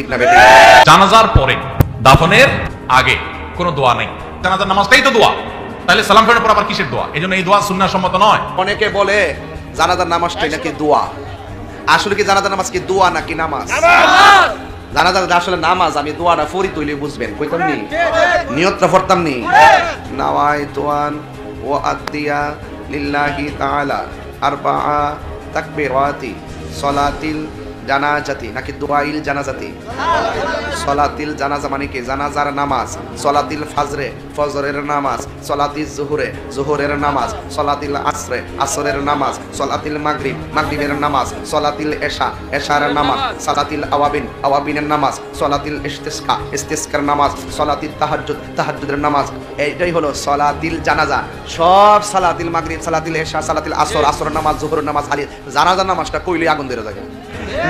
না বেঠিক? জানাজার পরে দাফনের আগে কোনো দোয়া নেই, জানাজার নামাজটাই তো দোয়া, তাহলে সালাম ফেরানোর পর আবার কিসের দোয়া? এজন্য এই দোয়া সুন্নাহ সম্মত নয়। অনেকে বলে জানাজার নামাজটাই নাকি দোয়া। আসলে কি জানাজার নামাজ কি দোয়া নাকি নামাজ? জানাজার আসলে নামাজ। আমি দোয়াটা ফরি তৈলে বুঝবেন, কইতাম নি নিয়তটা পড়তাম নি, নাওয়াই তোয়ান ও আদিয়া লিল্লাহি তাআলা আরবাআ তাকবীরাতি সলাতিল জানাজাতি নাকি দোয়াইল জানাজাতি? সলাতিল জানাজা মানে কি? জানাজার নামাজ। সলাতিল ফাজরে, ফজরের নামাজ। সলাতিল জোহরে, জোহরের নামাজ। সলাতিল আসরে, আসরের নামাজ। সলাতিল মাগরিব, মাগরিবের নামাজ। সলাতিল এশা, এশার নামাজ। সলাতিল আওয়াবিন, আওয়াবিনের নামাজ। সলাতিল ইস্তিসকা, ইস্তিসকার নামাজ। সলাতিল তাহাজ্জুদ, তাহাজ্জুদের নামাজ। এইটাই হলো সলাতিল জানাজা। সব সালাতিল মাগরিব, সালাতিল এশা, সালাতিল আসর, আসরের নামাজ, জোহরের নামাজ, আলী জানাজার নামাজটা কইলে আগুন ধরে থাকে।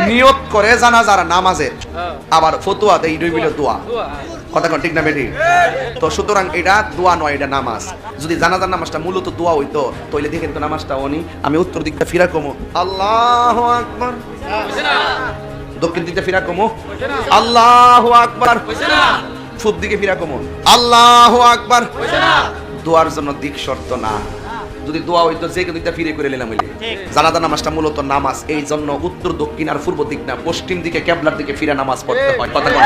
নিয়ত করে জানাজার নামাজের, আবার ফতোয়া দেই রইবিলে দোয়া। কথা কোন ঠিক না বেটি? তো সুতরাং এটা দোয়া নয়, এটা নামাজ। যদি জানাজার নামাজটা মূলত দোয়া হইতো তাহলে দেখেন তো নামাজটা অনি। আমি উত্তর দিকটা ফিরা কমো, আল্লাহু আকবার। দক্ষিণ দিকটা ফিরা কমো, আল্লাহু আকবার। পূব দিকে ফিরা কমো, আল্লাহু আকবার। দোয়ার জন্য দিক শর্ত না। যদি দোয়া হইতো যে কেউ দিকটা ফিরে করে নিলাম হইলে। জানাজার নামাজটা মূলত নামাজ, এই জন্য উত্তর দক্ষিণ আর পূর্ব দিক না, পশ্চিম দিকে কেবলার দিকে ফিরে নামাজ পড়তে হয়। কথা বল।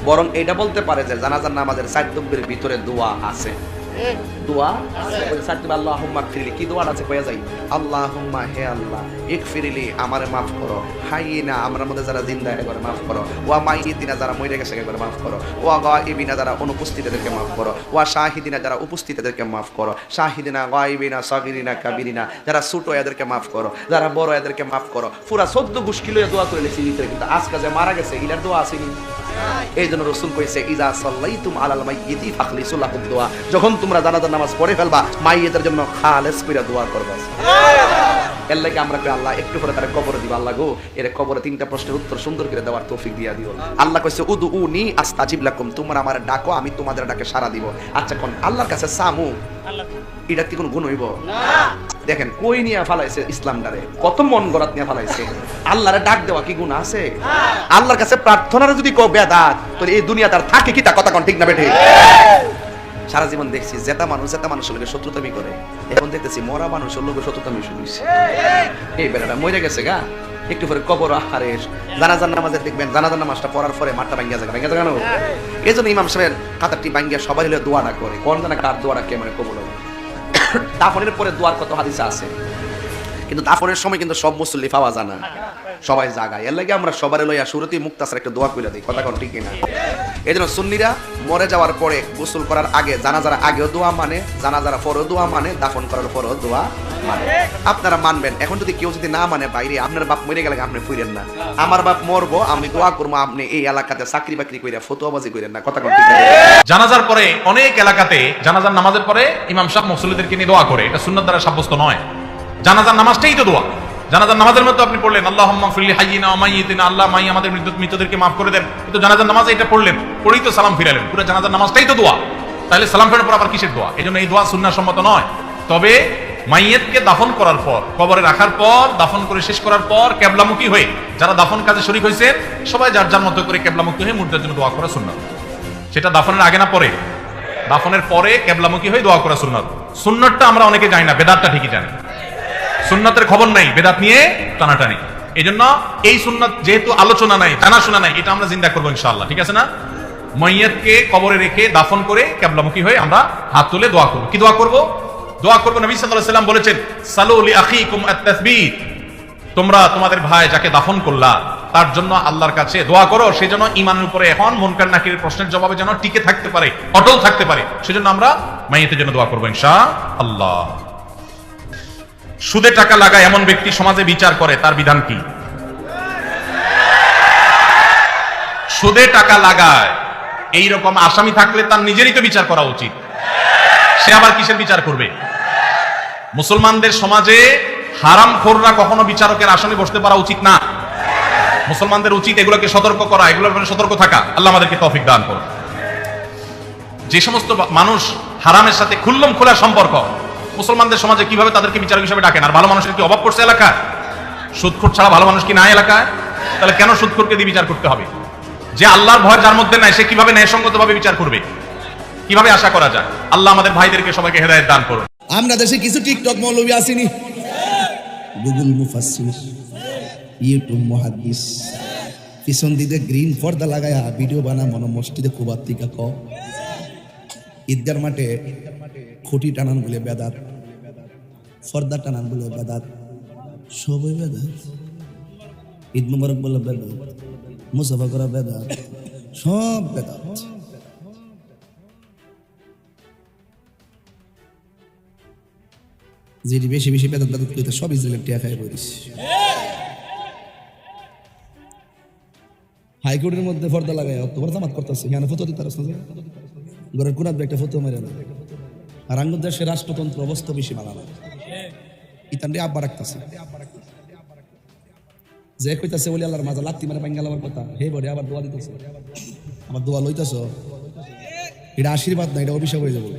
বরং এটা বলতে পারে যে জানাজার নামাজের 4 তাকবীরের ভিতরে দোয়া আছে। দোয়া ওই 4 তাকবীর আল্লাহুম্মা গফিরলি কি দোয়া আছে কইয়া যাই? আল্লাহুম্মা হে আল্লাহ ইগফিরলি আমারে maaf করো, হাইয়িনা আমরা মধ্যে যারা জিন্দা একবার maaf করো, ওয়া মাইয়িতিনা যারা মরে গেছে একবার maaf করো, ওয়া গায়িবিনা যারা অনুপস্থিতদেরকে maaf করো, ওয়া শাহিদিনা যারা উপস্থিতদেরকে maaf করো, শাহিদিনা গায়িবিনা সাগিরিনা কাবিরিনা যারা ছোট এদেরকে maaf করো, যারা বড় এদেরকে maaf করো। পুরা 14 গুশকিলো দোয়া করে লেছি ভিতরে, কিন্তু আজকে যে মারা গেছে ইলার দোয়া আসেনি। এই জন্য রাসূল কইছে ইজা সাল্লাইতুম আলাল মাইয়িতি ফাখলিসু লাহুদ দোয়া, যখন তোমরা জানাজার নামাজ পড়ে ফেলবা মাইয়িতের জন্য খালেস কইরা দোয়া করবা। এর লাগি আমরা কই আল্লাহ একটু পরে তারে কবরে দিবা। আল্লাহ গো এর কবরে 3টা প্রশ্নের উত্তর সুন্দর করে দেওয়ার তৌফিক দিয়া দিও। আল্লাহ কইছে উদউনি আস্তাজিব লাকুম, তোমরা আমার ডাকো আমি তোমাদের ডাকে সাড়া দিব। আচ্ছা কোন আল্লাহর কাছে সামু এটা কি কোন গুণ হইব? না। দেখেন কই নিয়া ফালাইছে ইসলামটারে, কত মন গরাত নিয়া ফালাইছে। আল্লাহরে ডাক দেওয়া কি গুণ আছে? আল্লাহর কাছে প্রার্থনার যদি কও বেদাত, তাহলে এই দুনিয়া তার থাকে কি? তা কথা কোন ঠিক না বেঠি? সারা জীবন দেখছি জেতা মানুষের লগে শত্রুতামি করে, এখন দেখতেছি মরা মানুষের লগে শত্রুতামি শুরু হইছে। এই বেড়াটা মরে গেছে গা, একটু পরে কবর আহারে জানাজার নামাজে দেখবেন জানাজার নামাজটা পড়ার পরে মাথা ভাঙ্গিয়া যায় না। এই জন্য ইমাম সাহেব কাতারটি ভাঙ্গিয়া সবাই হলে দোয়াটা করে, কোন জানা কার দোয়াটা কে মানে কবর। দাফনের পরে দোয়ার কত হাদিস আছে, কিন্তু দাফনের সময় কিন্তু সব মুসল্লি পাওয়া যায় না, সবাই জাগায়। এর লাগে আমরা সবারে লইয়া শুরুতেই মুক্তাসার একটা দোয়া কইলা দিই। কথা কোন ঠিক না? এই জন্য সুন্নিরা মরে যাওয়ার পরে গোসল করার আগে জানাজার আগেও দোয়া মানে, জানাজার পরেও দোয়া মানে, দাফন করার পরেও দোয়া মানে। আপনারা মানবেন। এখন যদি কেউ যদি না মানে, বাইরে আপনার বাপ মরে গেলে আপনি ফিরেন না, আমার বাপ মরবো আমি দোয়া করবো, আপনি এই এলাকাতে চাকরি বাকরি কইরা ফতোয়াবাজি করেন না। কথা কোন ঠিক না? জানাজার পরে অনেক এলাকাতে জানাজার নামাজের পরে ইমাম সাহেব মুসল্লিদেরকে নিয়ে দোয়া করে, এটা সুন্নাত দ্বারা সাব্যস্ত নয়। জানাজার নামাজটাই তো দোয়া। জানাজার নামাজের মধ্যে আপনি পড়লেন আল্লাহুম্মা গফিরলি হাইয়িনা ওয়া মাইয়িতিনা, আল্লাহ মাই আমাদের মৃতদেরকে maaf করে দেন, কিন্তু জানাজার নামাজে এটা পড়লেন, পড়েই তো সালাম ফিরালেন। পুরো জানাজার নামাজটাই তো দোয়া, তাহলে সালাম ফেরানোর পর আবার কিসের দোয়া? এজন্য এই দোয়া সুন্নাহ সম্মত নয়। তবে মাইয়িতকে দাফন করার পর, কবরে রাখার পর, দাফন করে শেষ করার পর কিবলামুখী হয়ে যারা দাফন কাজে শরীক হয়েছেন সবাই যার যার মতো করে কিবলামুখী হয়ে মুর্দার জন্য দোয়া করা সুন্নাত। সেটা দাফনের আগে না পরে? দাফনের পরে কিবলামুখী হয়ে দোয়া করা সুন্নাত। সুন্নাতটা আমরা অনেকে জানি না, বেদাতটা ঠিকই জানি। সুন্নাতের খবর নাই, বেদাত নিয়ে টানাটানি। এই জন্য এই সুন্নাত যেহেতু আলোচনা নাই, জানাশোনা নাই, এটা আমরা জিন্দা করবো ইনশাআল্লাহ। ঠিক আছে না? মাইয়াতকে কবরে রেখে দাফন করে কিবলামুখী হয়ে আমরা হাত তুলে দোয়া করব। কি দোয়া করব? দোয়া করব নবী সাল্লাল্লাহু আলাইহি ওয়াসাল্লাম বলেছেন সালু লি আখিকুম আত-তাসবীত, তোমরা তোমাদের ভাই যাকে দাফন করলা তার জন্য আল্লাহর কাছে দোয়া করো, সেজন্য ঈমানের উপরে এখন মুনকার নাকিরের প্রশ্নের জবাবে যেন টিকে থাকতে পারে, অটল থাকতে পারে, সেজন্য আমরা মাইয়াতের জন্য দোয়া করব ইনশাআল্লাহ। সুদে টাকা লাগায় এমন ব্যক্তি সমাজে বিচার করে, তার বিধান কি? সুদে টাকা লাগায় এইরকম আসামি থাকলে তার নিজেরই তো বিচার করা উচিত, সে আবার কিসের বিচার করবে? মুসলমানদের সমাজে হারামখোররা কখনো বিচারকের আসনে বসতে পারা উচিত না। মুসলমানদের উচিত এগুলোকে সতর্ক করা, এগুলোর ব্যাপারে সতর্ক থাকা। আল্লাহ আমাদেরকে তৌফিক দান করুন। যে সমস্ত মানুষ হারামের সাথে খুল্লম খোলা সম্পর্ক, মুসলমানদের সমাজে কিভাবে তাদেরকে বিচারক হিসেবে ডাকেন? আর ভালো মানুষের কি অভাব পড়ছে এলাকায়? সুদখোর ছাড়া ভালো মানুষ কি নাই এলাকায়? তাহলে কেন সুদখোরকে দিয়ে বিচার করতে হবে? যে আল্লাহর ভয় যার মধ্যে নাই সে কিভাবে ন্যায়সঙ্গতভাবে বিচার করবে? কিভাবে আশা করা যায়? আল্লাহ আমাদের ভাইদেরকে সবাইকে হেদায়েত দান করুন। আমরা দেশে কিছু টিকটক মৌলবী আসিনি, গুগল মুফাসসির, ইউটিউব মুহাদ্দিস, পিছন দিকে গ্রিন পর্দা লাগায়া ভিডিও বানা মন মসজিদে কুবার থেকে ক ঈদগার মাঠে খুঁটি টানান বলে বেদাত, পর্দা টানান বলে বেদাত, সবই বেদাত। ঈদ মুবারক বলে বেদাত, মুসাফা করা বেদাত, সব বেদাত। যেটি বেশি বেশি বেদাত বেদাত কইতে সব ইসরায়েলের টিয়া খাই পড়িস। হাইকোর্টের মধ্যে পর্দা লাগায় অক্টোবর জামাত করতেছে, এখানে ফটো দিতে পারছ না, ঘরের কোনাত একটা ফটো মেরে না। আর আঙ্গুর দেশের রাষ্ট্রতন্ত্র অবস্থা বেশি বানানো, ইতান আব্বা রাখতেছে, যে কইতাছে বলে আল্লাহর মাজা লাত্তি মানে বাঙ্গাল আমার কথা, হে বলে আবার দোয়া দিতেছে, আবার দোয়া লইতেছ, এটা আশীর্বাদ না, এটা অভিশাপ হয়ে যাবে।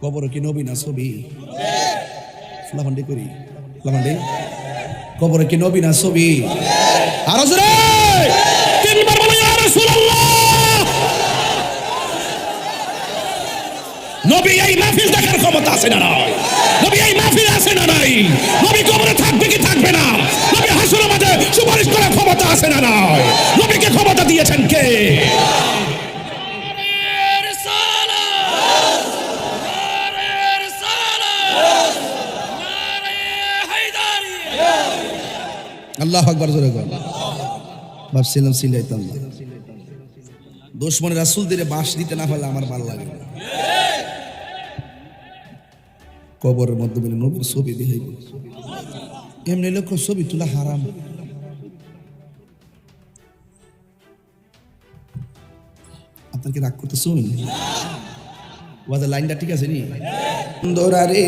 কবর কি নবী না ছবি? ফ্লাফান্ডি করি ফ্লাফান্ডি, কবর কি নবী না ছবি? আর জোরে তিনবার বলো ইয়া রাসূলুল্লাহ। নবী এই মাহফিল দেখার ক্ষমতা আছে না নাই? নবী এই মাহফিল আছে না নাই? নবী কবরে থাকবে কি থাকবে না? নবী হাসরের মাঠে সুপারিশ করার ক্ষমতা আছে না নাই? নবীকে ক্ষমতা দিয়েছেন কে? আল্লাহু আকবার জোরে কর। ভাবছিলাম সিলাইতাম না, দুশমনের রাসূল দিরে বাঁশ দিতে না পারলে আমার ভালো লাগে না। কবরের মধ্যে বলে নবীর ছবি দেখাইব, এমনি লোক ছবি তোলা হারাম। আপনার কি রাগ করতে শুন? ওয়াজের লাইনটা ঠিক আছে নি? দোরারে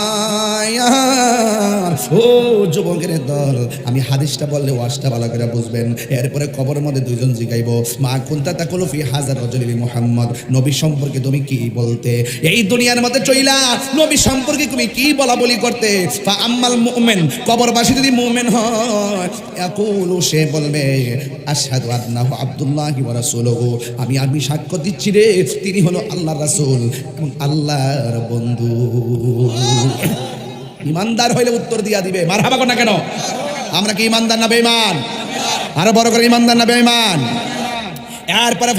আমায়ার ও যুবকের দল, আমি হাদিসটা বললে ওয়াজটা ভালো করে বুঝবেন। এরপরে কবরের মধ্যে দুইজন জিগাইব, মা কুনতা তাকুলু ফি হাযার রাজুলি মুহাম্মদ, নবী সম্পর্কে তুমি কি বলতে? এই দুনিয়ার মধ্যে চইলা নবী সম্পর্কে তুমি কি বলা বলি করতে? ফা আম্মাল মুমিন, কবরবাসী যদি মুমিন হয়, ইয়াকুলু, সে বলবে আশহাদু আন্নাহু আব্দুল্লাহি ওয়া রাসূলুহু, আমি সাক্ষ্য দিচ্ছি রে তিনি হলো আল্লাহর রাসূল এবং আল্লাহর বন্ধু। ইমানদার হইলে উত্তর দিয়া দিবে মারহাবা কর না কেন? আমরা কি ইমানদার না বেঈমান? আরো বড় করে ইমানদার না বেঈমান? এরপরে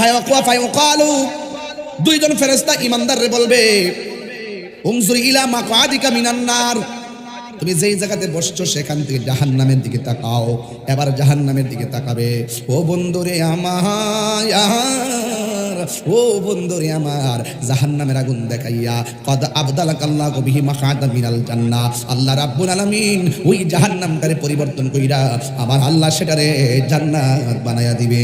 ফায়াকালু, দুইজন ফেরেশতা ইমানদাররে বলবে, উনজুর ইলা মাকআদিকা মিনান নার, তুমি যেই জায়গাতে বসছো সেখান থেকে জাহান্নামের দিকে তাকাও। এবার জাহান্নামের দিকে তাকাবে, ও বন্ধুরে আমার, ও বন্ধুরে আমার, জাহান্নামের আগুন দেখাইয়া কদ আবদালাকাল্লাহু বিহি মাকআদাম মিনাল জান্নাহ, আল্লাহ রাব্বুল আলামিন ওই জাহান্নামটারে পরিবর্তন কইরা আমার আল্লাহ সেটারে জান্নাত বানায়া দিবে।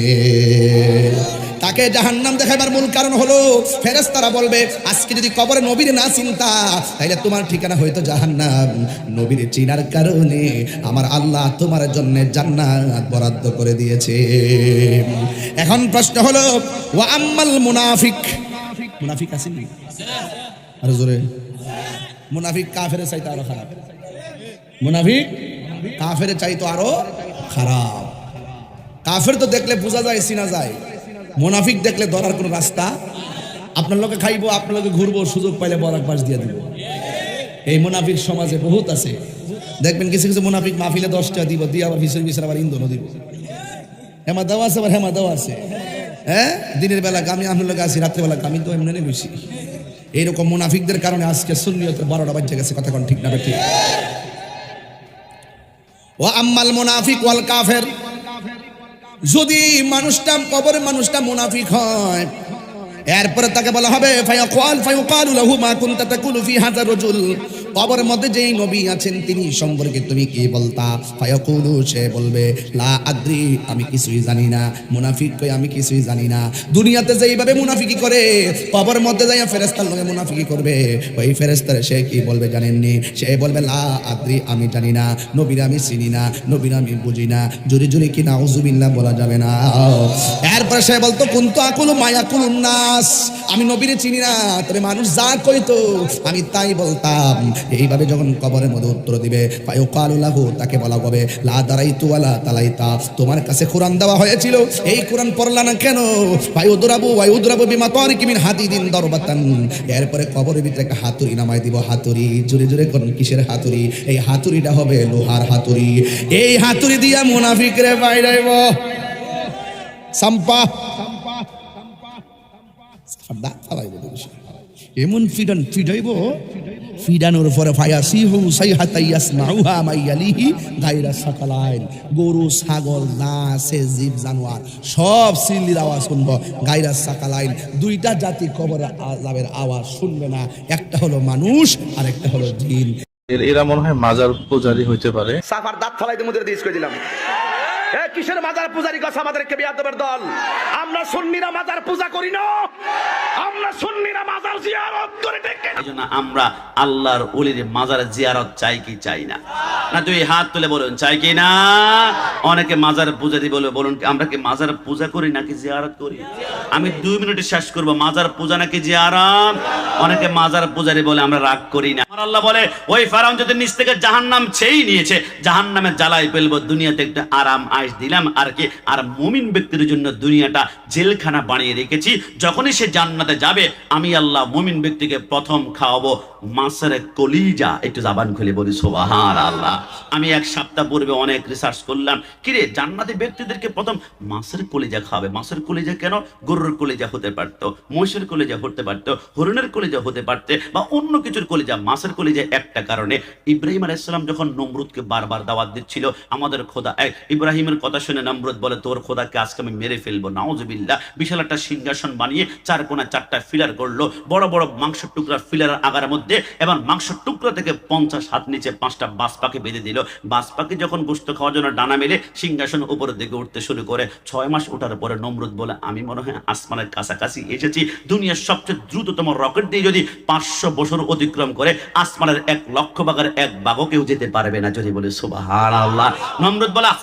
তাকে জাহান্নাম দেখাবার মূল কারণ হলো ফেরেশতারা বলবে, আজকে যদি কবরে নবীর না চিন্তা তাহলে তোমার ঠিকানা হয়তো জাহান্নাম। নবীর চিনার কারণে আমার আল্লাহ তোমার জন্য জান্নাত বরাদ্দ করে দিয়েছে। এখন প্রশ্ন হলো, ওয়া আম্মাল মুনাফিক, মুনাফিক আসেনি আর জোরে, মুনাফিক কাফেরের চাইতে আরো খারাপ, মুনাফিক কাফেরের চাইতে আরো খারাপ। কাফের তো দেখলে বোঝা যায়, চিনা যায়, মুনাফিক দেখলে ধরার কোনো রাস্তা। আপনার লোকে খাইবো, আপনার লোকে ঘুরবো, সুযোগ পাইলে বরাক বাস দিয়ে দিব। এই মুনাফিক সমাজে বহুত আছে, দেখবেন কিছু কিছু মুনাফিক মাহফিলে 10 টাকা দিব, দিয়ে আবার ভিসের ভিসের আবার ইন্ধনও দিব। হেমা দেওয়া আছে, আবার হেমা দেওয়া আছে। হ্যাঁ, দিনের বেলা আমি আপনার লোকে আছি, রাত্রেবেলা আমি তো এমনি বেশি। এইরকম মুনাফিকদের কারণে আজকে সুন্নিয়তের 12টা বাজে গেছে, কথা কোন ঠিক না ঠিক? ও আম্মাল মুনাফিক ওয়াল কাফের, যদি মানুষটা কবরে মানুষটা মুনাফিক হয়, এরপরে তাকে বলা হবে ফায়াকালু লাহু মা কুনতা তাকুলু ফি হাযা রাজুল, কবরের মধ্যে যেই নবী আছেন তিনি সম্পর্কে তুমি কি বলতা? ফায়াকুলু, সে বলবে লা আদ্রি, আমি কিছুই জানি না। মুনাফিক কই আমি কিছুই জানি না। দুনিয়াতে যেইভাবে মুনাফিকি করে কবরের মধ্যে যাইয়া ফেরেশতার লগে মুনাফিকি করবে, ওই ফেরেশতার সে কি বলবে জানেননি? সে বলবে লা আদ্রি, আমি জানি না, নবীর আমি চিনি না, নবীর আমি বুঝি না। জোরে জোরে কি নাউজুবিল্লাহ বলা যাবে না? এরপর সে বলতো কুনতু আকুলু মা ইয়াকুলুন নাস, আমি নবীরে চিনি না, তবে মানুষ যা কইতো আমি তাই বলতাম। এইভাবে যখন কবরের মধ্যে উত্তর দিবে, ফায়ুকালু লাহু, তাকে বলা হবে লা দারাইতু ওয়ালা তালাইতা, তোমার কাছে কোরআন দেওয়া হয়েছিল, এই কোরআন পড়লা না কেন? ফায়ুদরাবু ওয়ায়ুদরাবু বিমাতারিকি মিন হাদিদিন দরবাতান, এরপরে কবরের ভিতরে একটা হাতুড়ি নামাই দিব। হাতুড়ি, জোরে জোরে কোন কিসের হাতুড়ি? এই হাতুড়িটা হবে লোহার হাতুড়ি। এই হাতুড়ি দিয়া মুনাফিকরে বাইরাইব। সাম্পা এমন ফিডাইব, ফিডানোর পরে ফায়াসিহু সাইহাতাই ইয়াসমাউহা মাইয়ালিহি গায়রা সাকালাইন, গরু ছাগল যা আছে জীব জানোয়ার সব সিল্লির আওয়াজ শুনবো। গায়রা সাকালাইন, দুইটা জাতি কবরের আযাবের আওয়াজ শুনবে না, একটা হলো মানুষ আর একটা হলো জিন। এরা মনে হয় মাজার পূজারি হইতে পারে। সাফার দাঁত ফালাইতে মুদের দিস কই দিলাম। এ কিসের মাজার পূজারি কথা? আমাদেরকে বিয়াদবের দল। আমরা সুন্নিরা মাজার পূজা করি না, আমরা সুন্নিরা মাজার জিয়ারত করে দেখে। এইজন্য আমরা আল্লাহর ওলির মাজার জিয়ারত চাই কি চাই না? না তুই হাত তুলে বলুন চাই কি না? অনেকে মাজার পূজারি বলে, বলুন আমরা কি মাজার পূজা করি নাকি জিয়ারত করি? আমি 2 মিনিটে শেষ করব। মাজার পূজা নাকি জিয়ারত? অনেকে মাজার পূজারি বলে, আমরা রাগ করি না। আমার আল্লাহ বলে ওই ফেরাউন যদি নিচ থেকে জাহান্নাম ছেই নিয়েছে, জাহান্নামে জ্বালাই ফেলবো, দুনিয়াতে একটা আরাম আয়েশ দিলাম আর কি। আর মুমিন ব্যক্তির জন্য দুনিয়াটা জেলখানা বানিয়ে রেখেছি। যখনই সে জান্নাতে যাবে, আমি আল্লাহ মুমিন ব্যক্তিকে প্রথম খাওয়াবো মাছের কলিজা। একটু জবান খুলে বলি সুবহানাল্লাহ। আমি 1 সপ্তাহ পূর্বে অনেক রিসার্চ করলাম, কিরে জান্নাতি ব্যক্তিদেরকে প্রথম মাছের কলিজা খাবে। মাছের কলিজা কেন? গরুর কলিজা হতে পারতো, মহিষের কলিজা হতে পারতো, হরিণের কলিজা হতে পারতে, বা অন্য কিছুর কলিজা। মাছের কলিজা একটা কারণে ইব্রাহিম আলাইহিস সালাম যখন নমরুদকে বারবার দাওয়াত দিচ্ছিল, আমাদের খোদা ইব্রাহিমের কথা শুনে নমরুদ বলে তোর খোদাকে আজকে আমি মেরে ফেলবো, নাউজুবিল্লাহ। বিশাল একটা সিংহাসন বানিয়ে 4 কোণা 4টা ফিলার করলো, বড় বড় মাংসের টুকরা ফিলারের আগার মধ্যে, এবং মাংসের টুকরা থেকে 50 হাত নিচে 5টা বাজ পাখি বেঁধে দিল। বাজ পাখি যখন গোশত খাওয়ার জন্য ডানা মেলে সিংহাসন উপরের দিকে উঠতে শুরু করে, 6 মাস ওঠার পরে নমরুদ বলে আমি মনে হয় আসমানের কাছাকাছি এসেছি। দুনিয়ার সবচেয়ে দ্রুততম রকেট দিয়ে যদি 500 বছর অতিক্রম করে, আসমানের 1 লক্ষ ভাগের 1 ভাগও কেউ যেতে পারবে না। যদি বলে সুবহানাল্লাহ। নমরুদ বলা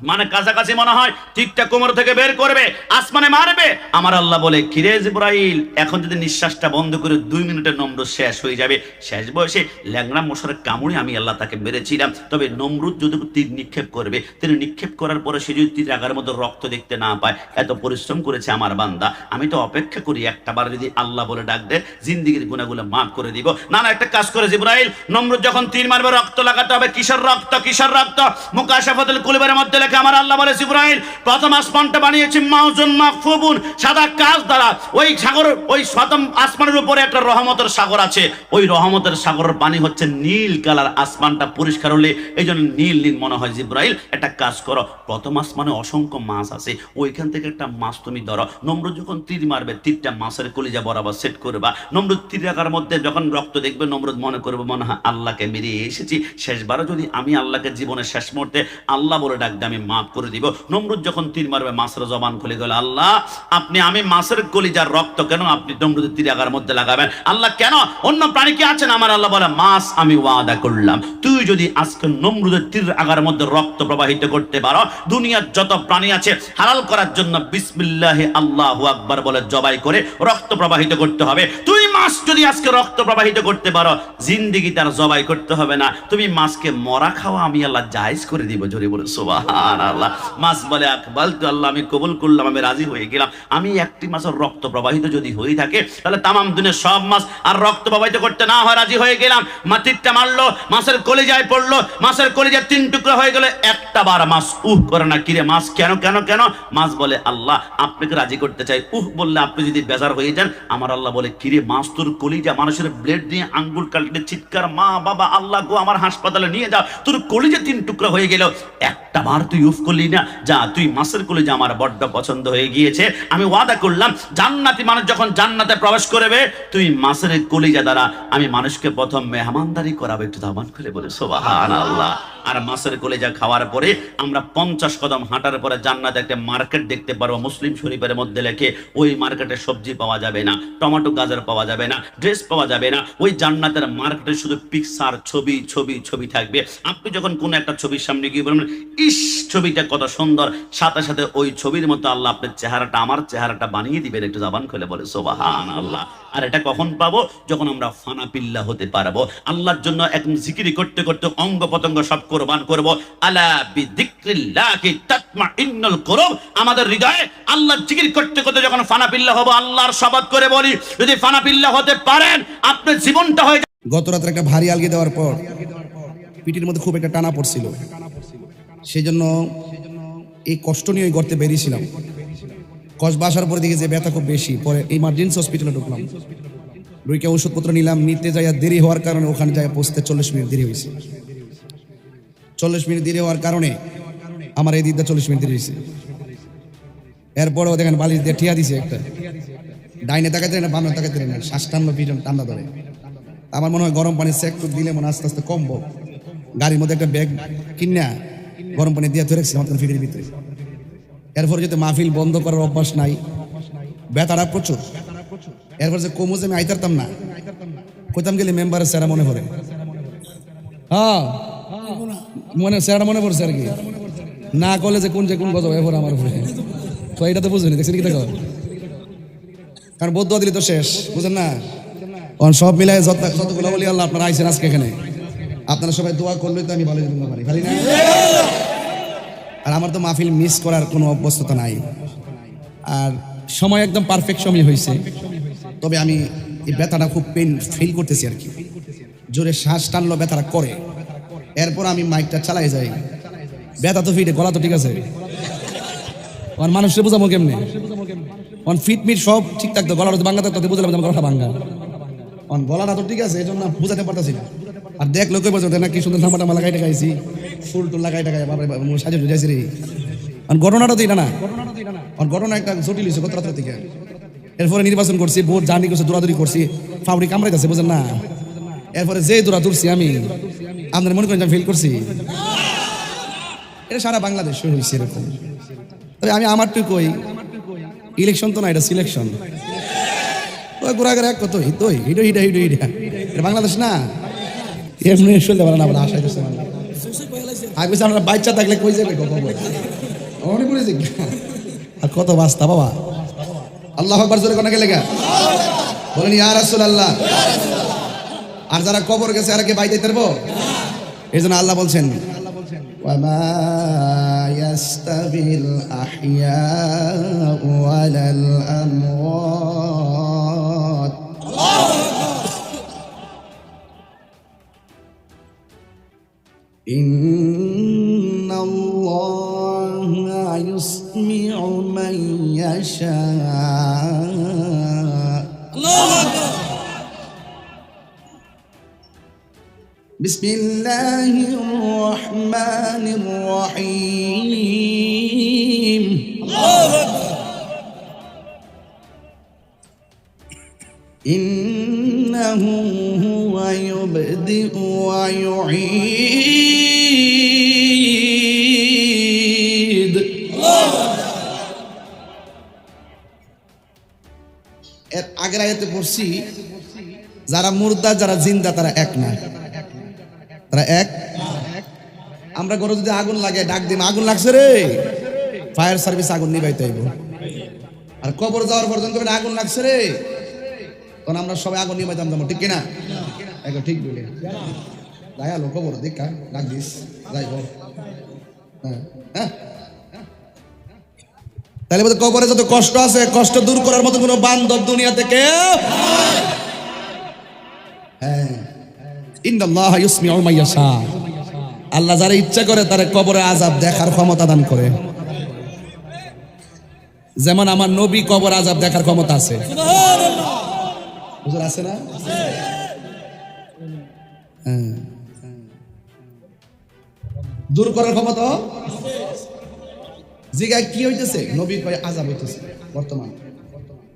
মানে কাছাকাছি মনে হয়, ঠিকটা কোমর থেকে বের করবে, আসমানে মারবে। আমার আল্লাহ বলে কিরে জিবরাইল, এখন যদি নিঃশ্বাসটা বন্ধ করে 2 মিনিটে নমরুদ শেষ হয়ে যাবে। শেষ বয়সে ল্যাংড়া মশার কামড়ে আমি আল্লাহ তাকে মেরেছিলাম। তবে নমরুদ যদি তীর নিক্ষেপ করবে, তিনি নিক্ষেপ করার পরে সে যদি তীর আগার মধ্যে রক্ত দেখতে না পায়, এত পরিশ্রম করেছে আমার বান্দা, আমি তো অপেক্ষা করি একটাবার যদি আল্লাহ বলে ডাক দেয়, জিন্দিগির গুনাহগুলো মাফ করে দিব। না না, একটা কাজ করে জিবরাইল, নমরুদ যখন তীর মারবে রক্ত লাগাতে হবে। কিসের রক্ত? কিসের রক্ত? মুকাশাফাতুল কুলুবের মধ্যে লেখা আমার আল্লাহ বলে জিবরাইল প্রথম আসমানটা বানিয়েছি মাউজুন মাহফুবুন, সাদা কাঁচ দ্বারা। ওই সাগর, ওই প্রথম আসমানের উপরে একটা রহমতের সাগর আছে। ওই রহমতের সাগরের পানি হচ্ছে নীল কালার। আসমানটা পরিষ্কার হলে এই জন্য নীল নীল মনে হয়। জিবরাইল একটা কাজ করো, প্রথম আসমানে অসংখ্য মাছ আছে, ওইখান থেকে একটা মাছ তুমি ধরো। নমরুদ যখন তীর মারবে, তীরটা মাছের কলিজা বরাবর সেট করবা। নমরুদ তীর রাখার মধ্যে যখন রক্ত দেখবে, নমরুদ মনে করবে মনে হয় আল্লাহকে মেরে এসেছি। শেষবারও যদি আমি আল্লাহকে জীবনের শেষ মুহূর্তে আল্লাহ বলে ডাকতে আমি মাফ করে দিব। নমরুদ যখন তীর মারবে, মাছের জবান খুলে গেল, আল্লাহ আপনি, আমি মাছের কলিজার রক্ত কেন আপনি নমরুদের তীর আগার মধ্যে লাগাবেন? আল্লাহ কেন? অন্য প্রাণী কি আছেন? আমার আল্লাহ বলে মাছ আমি ওয়াদা করলাম, তুই যদি আজকে নমরুদের তীর আগার মধ্যে রক্ত প্রবাহিত করতে পারো, দুনিয়ার যত প্রাণী আছে হালাল করার জন্য বিসমিল্লাহি আল্লাহু আকবার বলে জবাই করে রক্ত প্রবাহিত করতে হবে। তুই মাছ যদি আজকে রক্ত প্রবাহিত করতে পারো, জিন্দেগি তার জবাই করতে হবে না, তুমি মাছকে মরা খাওয়া আমি আল্লাহ জায়েজ করে দিব। জোরে বলে সুবহানাল্লাহ। মাছ বলে আকবাল তো আল্লাহ, আমি কবুল করলাম, আমি রাজি হয়ে গেলাম। আমি একটি মাছের রক্ত প্রবাহিত যদি হয়ে থাকে, তাহলে তামাম দুনিয়ার সব মাছ আর রক্ত প্রবাহিত করতে না হয় রাজি হয়ে গেলাম। মাটিরটা মারলো, মাছের কলিজায় পড়লো, মাছের কলিজায় 3 টুকরা হয়ে গেল। একটা বার মাছ উহ করে না, কিরে মাছ কেন কেন কেন? মাছ বলে আল্লাহ আপনাকে রাজি করতে চাই। উহ বললে আপনি যদি বেজার হয়ে যান, আমার আল্লাহ বলে কিরে মাছ, তোর কলিজা মানুষের ব্লেড দিয়ে আঙ্গুল কাটলে চিৎকার, মা বাবা আল্লাহ গো আমার হাসপাতালে নিয়ে যাও, তোর কলিজা 3 টুকরা হয়ে গেল। একটা বার তুই তুই উফ করলি না, যা তুই মাছের কলিজা আমার বড্ড পছন্দ হয়ে গিয়েছে, আমি ওয়াদা করলাম জান্নাতি মানুষ যখন জান্নাতে প্রবেশ করবে তুই মাছের কলিজা দ্বারা আমি মানুষকে প্রথম মেহমানদারি করাবো। একটু দামান খুলে বলে সুবহানাল্লাহ। আর মাছের কলিজা খাওয়ার পরে আমরা 50 কদম হাঁটার পরে জান্নাতে একটা মার্কেট দেখতে পারবো, মুসলিম শরীফের মধ্যে লেখে ওই মার্কেটে সবজি পাওয়া যাবে না, টমেটো গাজর পাওয়া যাবে না, ড্রেস পাওয়া যাবে না, ওই জান্নাতের মার্কেটে শুধু পিকচার, ছবি ছবি ছবি থাকবে। আপনি যখন কোন একটা ছবির সামনে গিয়ে বলবেন ইস ছবিটা কত সুন্দর, সাথে সাথে ওই ছবির মতো আল্লাহ আপনার চেহারাটা আমার চেহারাটা বানিয়ে দিবেন। একটু জবান খুলে বলে সুবহানাল্লাহ। আর এটা কখন পাবো? যখন আমরা ফানা পিল্লা হতে পারবো, আল্লাহর জন্য একদম জিকির করতে করতে অঙ্গ পতঙ্গ সব কোরবান করব। আলা বিযিকরিল্লাহি তাতমাইন্নুল কুলুব। আমাদের হৃদয়ে আল্লাহর জিকির করতে করতে যখন ফানা পিল্লা হবো, আল্লাহর শপথ করে বলি যদি ফানা পিল্লা হতে পারেন আপনার জীবনটা হয়ে গত রাত্রে একটা ভারী আলগি দেওয়ার পর পিঠির মধ্যে খুব একটা টানা পড়ছিল, সেই জন্য এই কষ্ট নিয়ে ওই গর্তে বেরিয়েছিলাম। কসবা আসার পরে দেখি যে ব্যথা খুব বেশি, পরে ইমার্জেন্সি হসপিটালে ঢুকলাম, ঢুকে ওষুধপত্র নিলাম, নিতে যাইয়া দেরি হওয়ার কারণে ওখানে যাই পৌঁছতে 40 মিনিট দেরি হয়েছে। 40 মিনিট দেরি হওয়ার কারণে আমার এই দিকটা 40 মিনিট দেরি হয়েছে। এরপরেও দেখেন বালিশ দিয়ে ঠিয়া দিছে একটা, ডাইনে তাকাতে না বামে তাকাতে না, শ্বাস টানলো পিছন টান্না ধরে। আমার মনে হয় গরম পানি সেক দিলে মনে আস্তে আস্তে কমবো। গাড়ির মধ্যে একটা ব্যাগ কিনা গরম পানি দিয়ে ধরে রাখছি আমার ফিটের ভিতরে। এরপর যদি মাহফিল বন্ধ করার অভ্যাস নাই, ব্যথাটা প্রচুর। এরপর যে কমু যে আমি আইতারতাম না, কোথাম গেলে মেম্বারের স্যারা মনে পড়ে, হ্যাঁ মনে স্যারা মনে পড়ছে আর কি, না করলে যে কোন গজব এরপর আমার উপরে। তো এটা তো বুঝুনি, দেখছেন কি দেখো, কারণ বৌদ্ধ দিলে তো শেষ, বুঝেন না। সব মিলাই যতগুলো বলি আল্লাহ আপনারা আইসেন আজকে এখানে, আপনারা সবাই দোয়া করলে তো আমি ভালো যেতে পারি, পারি না। আর আমার তো মাহফিল মিস করার কোনো অভ্যস্ততা নাই, আর সময় একদম পারফেক্ট সময় হয়েছে। তবে আমি এই ব্যথাটা খুব পেন ফিল করতেছি আর কি, জোরে শ্বাস টানলো ব্যথাটা করে, এরপর আমি মাইকটা চালাই যাই, ব্যথা তো ফিটে, গলা তো ঠিক আছে, আর মানুষকে বোঝাবো কেমনে, ফিট মিট সব ঠিক থাকতো, গলাটা তো ভাঙ্গা থাকতো, বুঝলাম গলাটা ভাঙ্গা, গলাটা তো ঠিক আছে, এই জন্য বুঝাতে পারতেছি না। আর দেখ লোকে বোঝাতে না কি সুন্দর নামাটা লাগাই টাকাইছি, ফুল টুল লাগাই টাকাই সাজে যাইছি রে। ঘটনাটা তো এটা না, ঘটনা একটা জটিল হয়েছে গত রাত্র থেকে। এরপরে নির্বাচন করছি, ভোট জার্নি করছি, দৌড়াদৌড়ি করছি, ফাউরি কামড়াইতেছে, বুঝেন না। এরপরে যে দৌড়া দৌড়ছি আমি, আপনার মনে করেন ফিল করছি, এটা সারা বাংলাদেশ হয়েছে এরকম। তবে আমি আমারটুকু কই, ইলেকশন তো না, এটা সিলেকশন। এক কত এটা বাংলাদেশ না, এমনি শুনতে পারেন আবার আশা করছে আগে আমরা বাচ্চা থাকলে কই যাবে আর কত বাস্তা বাবা। আল্লাহ আকবার জোরে কোন গেলে বলেন ইয়া রাসূলুল্লাহ। আর যারা কবর গেছে আর কি বাইতে পারবো, এই জন্য আল্লাহ বলছেন ওয়ামা ইয়াস্তাবিল আহইয়াউ ওয়ালাল আমওয়াত। ইন্নাল্লাহা ইউসমিউ মান ইয়াশা। আল্লাহু আকবার। বিসমিল্লাহির রহমানির রহিম। আল্লাহু আকবার। ইন্নাহু হুয়া ইউবদিউ ওয়া ইউঈদ। আল্লাহু আকবার। এর আগের আয়াতে পড়ছি যারা মুর্দা যারা জিন্দা তারা এক না, তারা এক। আমরা ঘরে যদি আগুন লাগে ডাক দিন, আগুন লাগছে রে, ফায়ার সার্ভিস আগুন নিবাইতে হইব। আর কবর যাওয়ার পর্যন্ত আগুন লাগছে রে, তখন আমরা সবাই আগুন নিবাইতাম যাবো, ঠিক কিনা? একদম ঠিক বলে যাই আলো কবর দেখা ডাক দিস যাই হোক। হ্যাঁ, তাহলে বলতে কবরে যত কষ্ট আছে, কষ্ট দূর করার মতো কোনো বান্ধব দুনিয়াতে কেউ। হ্যাঁ, ইন্নাল্লাহা ইউসমিউ মান ইয়াশা। আল্লাহ যারা ইচ্ছা করে তার কবরে আযাব দেখার ক্ষমতা দান করে। যেমন আমার নবী কবর আযাব দেখার ক্ষমতা আছে, সুবহানাল্লাহ। হুজুর আছে না? হ্যাঁ। দূর করার ক্ষমতা জিগায় কি হইতেছে? নবী কয় আযাব হইতেছে বর্তমান।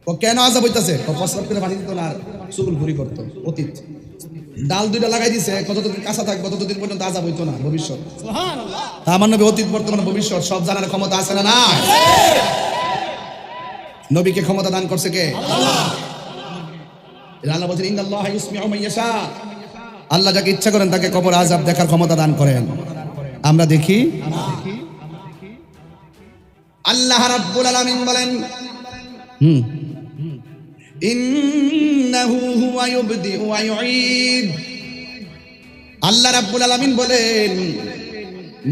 ও কেন আযাব হইতেছে? প্রস্রাব করে পানি দিত না আর চুল ঘুরি করতো অতীত। ডাল দুইটা লাগাই দিছে, কতদিন কাঁচা থাকবে ততদিন পর্যন্ত আযাব হইতো না ভবিষ্যৎ। আমার নবী অতীত বর্তমান ভবিষ্যৎ সব জানার ক্ষমতা আছে না? না, নবীকে ক্ষমতা দান করছে কে? আল্লাহ। আল্লাহ বলেন ইন্নাল্লাহা ইউসমিউ মান ইয়াশা, আল্লাহ যাকে ইচ্ছা করেন তাকে কবর আযাব দেখার ক্ষমতা দান করেন। আমরা দেখি আল্লাহ রাব্বুল আলামিন বলেন ইন্নাহু হুয়া ইউবদি ওয়া ইউঈদ। আল্লাহ রাব্বুল আলামিন বলেন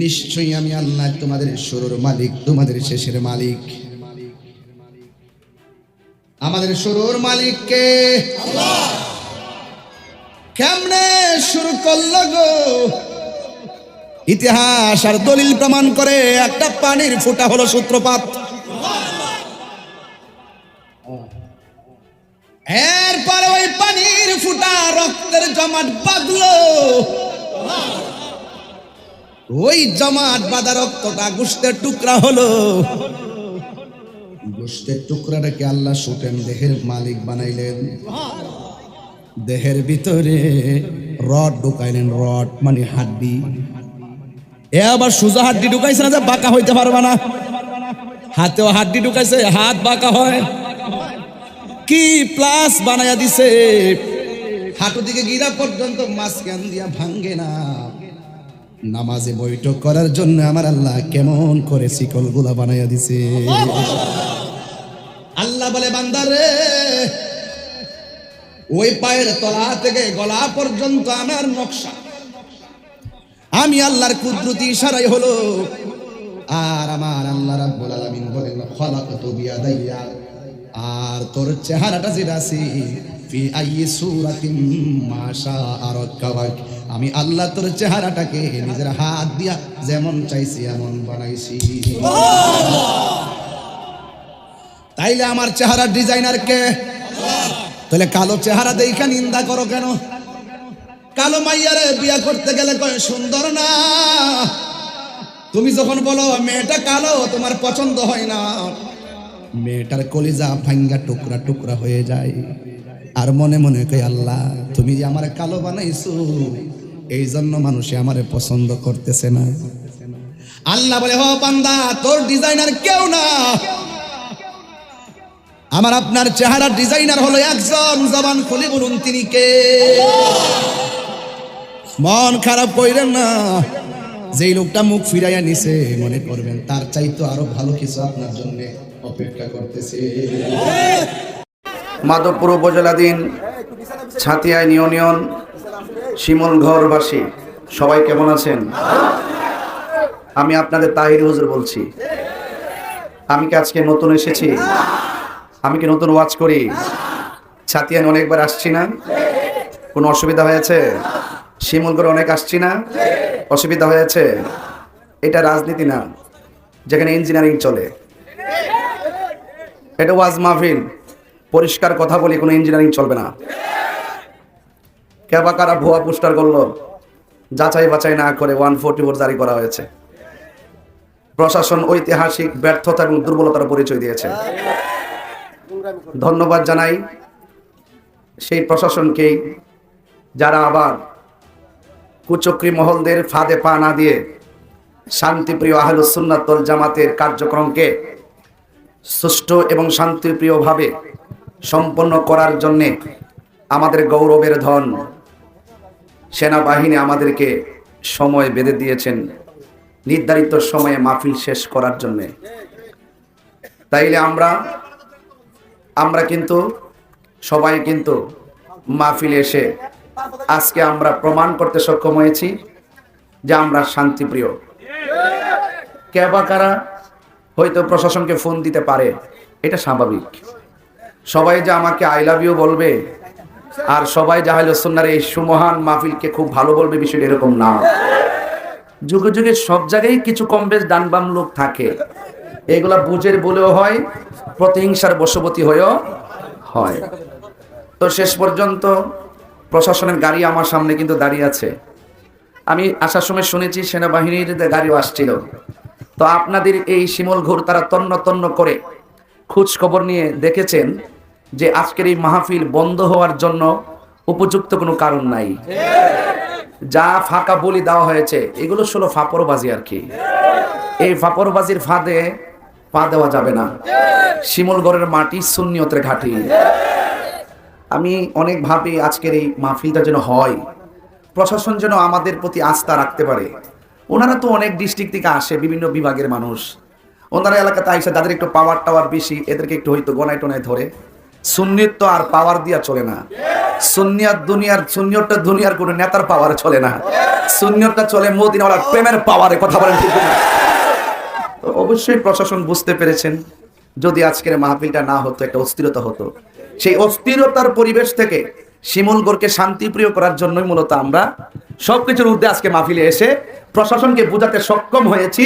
নিশ্চয়ই আমি আল্লাহ তোমাদের শুরুর মালিক, তোমাদের শেষের মালিক। আমাদের শুরুর মালিক কে? আল্লাহ। কেমনে শুরু করলো গো? ইতিহাস আর দলিল প্রমাণ করে একটা পানির ফোঁটা হলো সূত্রপাত। এরপরে ওই পানির ফোঁটা রক্তের জমাট বাঁধলো, ওই জমাট বাঁধা রক্তটা গোশতের টুকরা হলো। গোশতের টুকরাটাকে আল্লাহ সুটেন দেহের মালিক বানাইলেন। দেহের ভিতরে রড ঢুকাইলেন, রড মানে হাড্ডি। এ আবার সোজা হাড্ডি ঢুকাইছে না যে বাঁকা হইতে পারবে না। হাতেও হাড্ডি ঢুকাইছে, হাত বাঁকা হয় কি? প্লাস বানাইয়া দিছে, হাঁটু দিকে গিরা পর্যন্ত মাঝখান দিয়া ভাঙ্গে না। নামাজে বৈঠক করার জন্য আমার আল্লাহ কেমন করে শিকল গুলা বানাইয়া দিছে। আল্লাহ বলে বান্দারে ওই পায়ের তলা থেকে গলা পর্যন্ত আমার নকশা, আমি আল্লাহর কুদরতি ইশারাই হলো। আর আমার আল্লাহ রাব্বুল আলামিন বলেন খালাকতু বিয়াদাইয়া, আর তোর চেহারাটা যেটা আছে ফি আইয়ি সূরাতিন মা শাআ রাক্কাবাক, আমি আল্লাহ তোর চেহারাটাকে নিজের হাত দিয়া যেমন চাইছি এমন বানাইছি। তাইলে আমার চেহারার ডিজাইনার কে? তাহলে কালো চেহারা দেখা নিন্দা করো কেন? কালো মাইয়ারে বিয়া করতে গেলে কয় সুন্দর না। তুমি যখন বলো মেয়েটা কালো তোমার পছন্দ হয় না, মেয়েটার কলিজা ভাঙ্গা টুকরা টুকরা হয়ে যায়। আর মনে মনে কই আল্লাহ তুমি যে আমার কালো বানাইছো এই জন্য মানুষে আমারে পছন্দ করতেছে না। আল্লাহ বলে হ বান্দা তোর ডিজাইনার কেউ না, আমার আপনার চেহারার ডিজাইনার হলো একজন। জবান খুলে বলুন তিনি কে? মন খারাপ কইরেন না, যেই লোকটা মুখ ফিরাইয়া নিছে মনে করবেন তার চাইতো আরো ভালো কিছু আপনার জন্য অপেক্ষা করতেছে। মাধবপুর উপজেলাধীন ছাতিয়া ইউনিয়ন শিমুলঘরবাসী সবাই কেমন আছেন? আমি আপনাদের তাহির হুজুর বলছি। আমি কি আজকে নতুন এসেছি? আমি কি নতুন ওয়াজ করি? ছাতিয়ান অনেকবার আসছি না? কোনো অসুবিধা হয়েছে? শিমুলঘরে অনেক আসছি না? অসুবিধা হয়েছে? এটা রাজনীতি না, যেখানে ইঞ্জিনিয়ারিং চলে। এটা ওয়াজ মাহফিল, পরিষ্কার কথা বলি, কোনো ইঞ্জিনিয়ারিং চলবে না। কেবা কারা ভুয়া পোস্টার করলো, যাচাই বাছাই না করে 144 জারি করা হয়েছে। প্রশাসন ঐতিহাসিক ব্যর্থতা এবং দুর্বলতার পরিচয় দিয়েছে। ধন্যবাদ জানাই সেই প্রশাসনকেই, যারা আবার কুচক্রী মহলদের ফাঁদে পা না দিয়ে শান্তিপ্রিয় আহলুস সুন্নাত ওয়াল জামাতের কার্যক্রমকে সুষ্ঠু এবং শান্তিপ্রিয়ভাবে সম্পন্ন করার জন্যে আমাদের গৌরবের ধন সেনাবাহিনী আমাদেরকে সময় বেঁধে দিয়েছেন নির্ধারিত সময়ে মাহফিল শেষ করার জন্যে। তাইলে আমরা কিন্তু সবাই কিন্তু মাহফিলে এসে আজকে আমরা প্রমাণ করতে সক্ষম হয়েছি যে আমরা শান্তিপ্রিয়। কে বা কারা হয়তো প্রশাসনকে ফোন দিতে পারে, এটা স্বাভাবিক। সবাই যে আমাকে আই লাভ ইউ বলবে আর সবাই যে আহলে সুন্নাহর এই সুমহান মাহফিলকে খুব ভালো বলবে, বিষয়টা এরকম না। যুগে যুগে সব জায়গায় কিছু কম বেশ ডান বাম লোক থাকে, এগুলা বুঝের বলেও হয়, প্রতিহিংসার বশবর্তী হয়েও হয়। তো শেষ পর্যন্ত প্রশাসনের গাড়ি আমার সামনে কিন্তু দাঁড়িয়ে আছে। আমি আসার সময় শুনেছি সেনাবাহিনীর গাড়িও আসছিল। তো আপনাদের এই শিমুল ঘোর তারা তন্ন তন্ন করে খোঁজ খবর নিয়ে দেখেছেন যে আজকের এই মাহফিল বন্ধ হওয়ার জন্য উপযুক্ত কোনো কারণ নাই। যা ফাঁকা বলি দেওয়া হয়েছে এগুলো ছিল ফাপড়বাজি আর কি। এই ফাপড়বাজির ফাঁদে পা দেওয়া যাবে না। শিমুলগড়ের মাটি সুন্নিয়তের ঘাঁটি। আমি অনেক ভাবি আজকের এই মাহফিলটা যেন হয়, প্রশাসন যেন আমাদের প্রতি আস্থা রাখতে পারে। ওনারা তো অনেক ডিস্ট্রিক্ট থেকে আসে, বিভিন্ন বিভাগের মানুষ, ওনারা এলাকাতে আইসা যাদের একটু পাওয়ার টাওয়ার বেশি এদেরকে একটু হয়তো গনায় টনায় ধরে। সুন্নিয়ত তো আর পাওয়ার দিয়া চলে না। সুন্নিয়তটা দুনিয়ার কোনো নেতার পাওয়ারে চলে না। সুন্নিয়তটা চলে মদিনাওয়ালার প্রেমের পাওয়ারে। কথা বলেন ঠিক না? তো অবশ্যই প্রশাসন বুঝতে পেরেছেন যদি আজকের মাহফিলটা না হতো, একটা অস্থিরতা হতো। সেই অস্থিরতার পরিবেশ থেকে শিমুলগড়কে শান্তিপ্রিয় করার জন্যই মূলত আমরা সবকিছুর ঊর্ধ্বে আজকে মাহফিলে এসে প্রশাসনকে বোঝাতে সক্ষম হয়েছি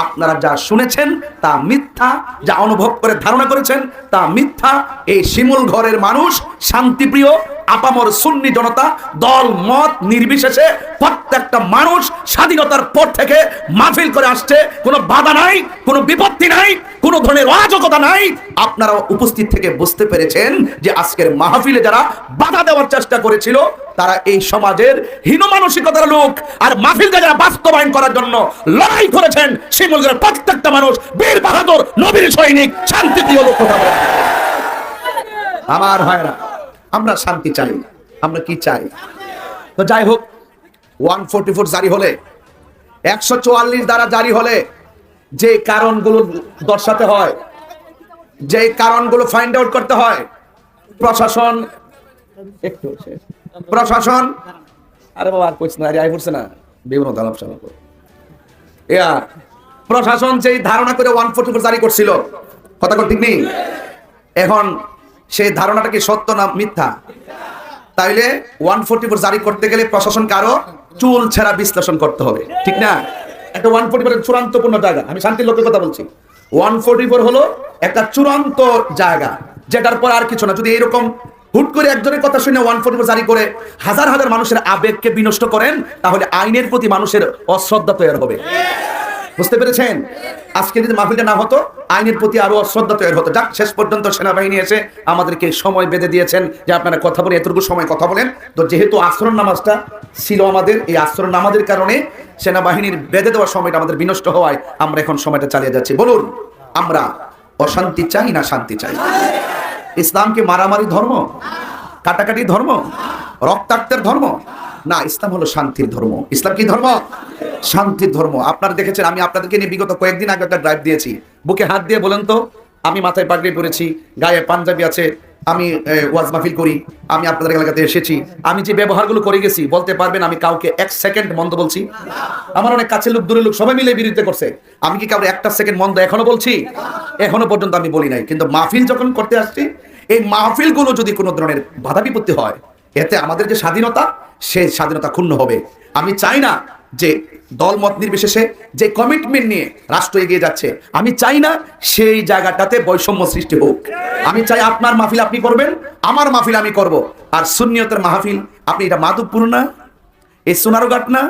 আপনারা যা শুনেছেন তা মিথ্যা, যা অনুভব করে ধারণা করেছেন তা মিথ্যা। এই শিমুলগড়ের মানুষ শান্তিপ্রিয়, আপামর সুন্নি জনতা, দল মত নির্বিশেষে প্রত্যেকটা মানুষ স্বাধীনতার পর থেকে মাহফিল করে আসছে। কোনো বাধা নাই, কোনো বিপত্তি নাই, কোনো ধরনের অরাজকতা নাই। আপনারা উপস্থিত থেকে বুঝতে পেরেছেন যে আজকের মাহফিলে যারা বাধা দেওয়ার চেষ্টা করেছিল তারা এই সমাজের হীন মানসিকতার লোক। আর মাহফিলকে যারা বাস্তবায়ন করার জন্য লড়াই করেছেন শিমুলগড়ের প্রত্যেকটা মানুষ বীর বাহাদুর, নবীর সৈনিক, শান্তিপ্রিয় লোক। আমার ভাইরা, আমরা শান্তি চাই। আমরা কি চাই? তো যাই হোক, 144 জারি হলে, 144 দ্বারা জারি হলে যে কারণগুলো দর্শাতে হয়, যে কারণগুলো ফাইন্ড আউট করতে হয়, প্রশাসন আরে বাবা আর কইছ না, আরে আই পড়ছে না বিভিন্ন দালাপ চালাপ। প্রশাসন যেই ধারণা করে 144 জারি করছিল, কথা ঠিক নেই? এখন সেই ধারণাটা কি সত্য না মিথ্যা? তাইলে 144 জারি করতে গেলে প্রশাসনকে আরো চুল ছেঁড়া বিশ্লেষণ করতে হবে, ঠিক না? একটা 144 চূড়ান্তপূর্ণ জায়গা, আমি শান্তির লোকের কথা বলছি। 144 হলো একটা চূড়ান্ত জায়গা, যেটার পর আর কিছু না। যদি এরকম হুট করে একজনের কথা শুনে 144 জারি করে হাজার হাজার মানুষের আবেগকে বিনষ্ট করেন, তাহলে আইনের প্রতি মানুষের অশ্রদ্ধা তৈরি হবে। বুঝতে পেরেছেন? আজকে যদি মাহফিলটা না হতো আইনের প্রতি আরো অশ্রদ্ধা তৈরি হতো। যাক, শেষ পর্যন্ত সেনাবাহিনী এসে আমাদেরকে সময় বেঁধে দিয়েছেন যে আপনারা কথা বলে, এতটুকু সময় কথা বলেন। তো যেহেতু আসরের নামাজটা ছিল আমাদের, এই আসরের নামাজের কারণে সেনাবাহিনীর বেঁধে দেওয়ার সময়টা আমাদের বিনষ্ট হওয়ায় আমরা এখন সময়টা চালিয়ে যাচ্ছি। বলুন, আমরা অশান্তি চাই না শান্তি চাই? ইসলাম কি মারামারি ধর্ম, কাটাকাটি ধর্ম, রক্তাক্তের ধর্ম? না, ইসলাম হলো শান্তির ধর্ম। ইসলাম কি ধর্ম? শান্তির ধর্ম। আপনারা দেখেছেন আমি আপনাদেরকে নিয়ে বিগত কয়েকদিন আগে একটা ড্রাইভ দিয়েছি। বুকে হাত দিয়ে বলেন তো, আমি মাথায় পাগড়ি পরেছি, গায়ে পাঞ্জাবি আছে, আমি ওয়াজ মাহফিল করি, আমি আপনাদের এলাকাতে এসেছি, আমি যে ব্যবহারগুলো করে গেছি বলতে পারবেন আমি কাউকে 1 সেকেন্ড মন্দ বলছি? আমার অনেক কাছের লোক, দূরের লোক সবাই মিলে বিরোধিতা করছে, আমি কি কাউকে 1টা সেকেন্ড মন্দ এখনো বলছি? এখনো পর্যন্ত আমি বলি নাই। কিন্তু মাহফিল যখন করতে আসছি, এই মাহফিলগুলো যদি কোনো ধরনের বাধা বিপত্তি হয়, এতে আমাদের যে স্বাধীনতা, সেই স্বাধীনতা ক্ষুণ্ণ হবে। আমি চাই না যে দলমত নির্বিশেষে যে কমিটমেন্ট নিয়ে রাষ্ট্র এগিয়ে যাচ্ছে, আমি চাই না সেই জায়গাটাতে বৈষম্য সৃষ্টি হোক। আমি চাই আপনার মাহফিল আপনি করবেন, আমার মাহফিল আমি করব। আর সুন্নিয়তের মাহফিল, আপনি এটা মাধবপুর না, এই সোনারঘাট না,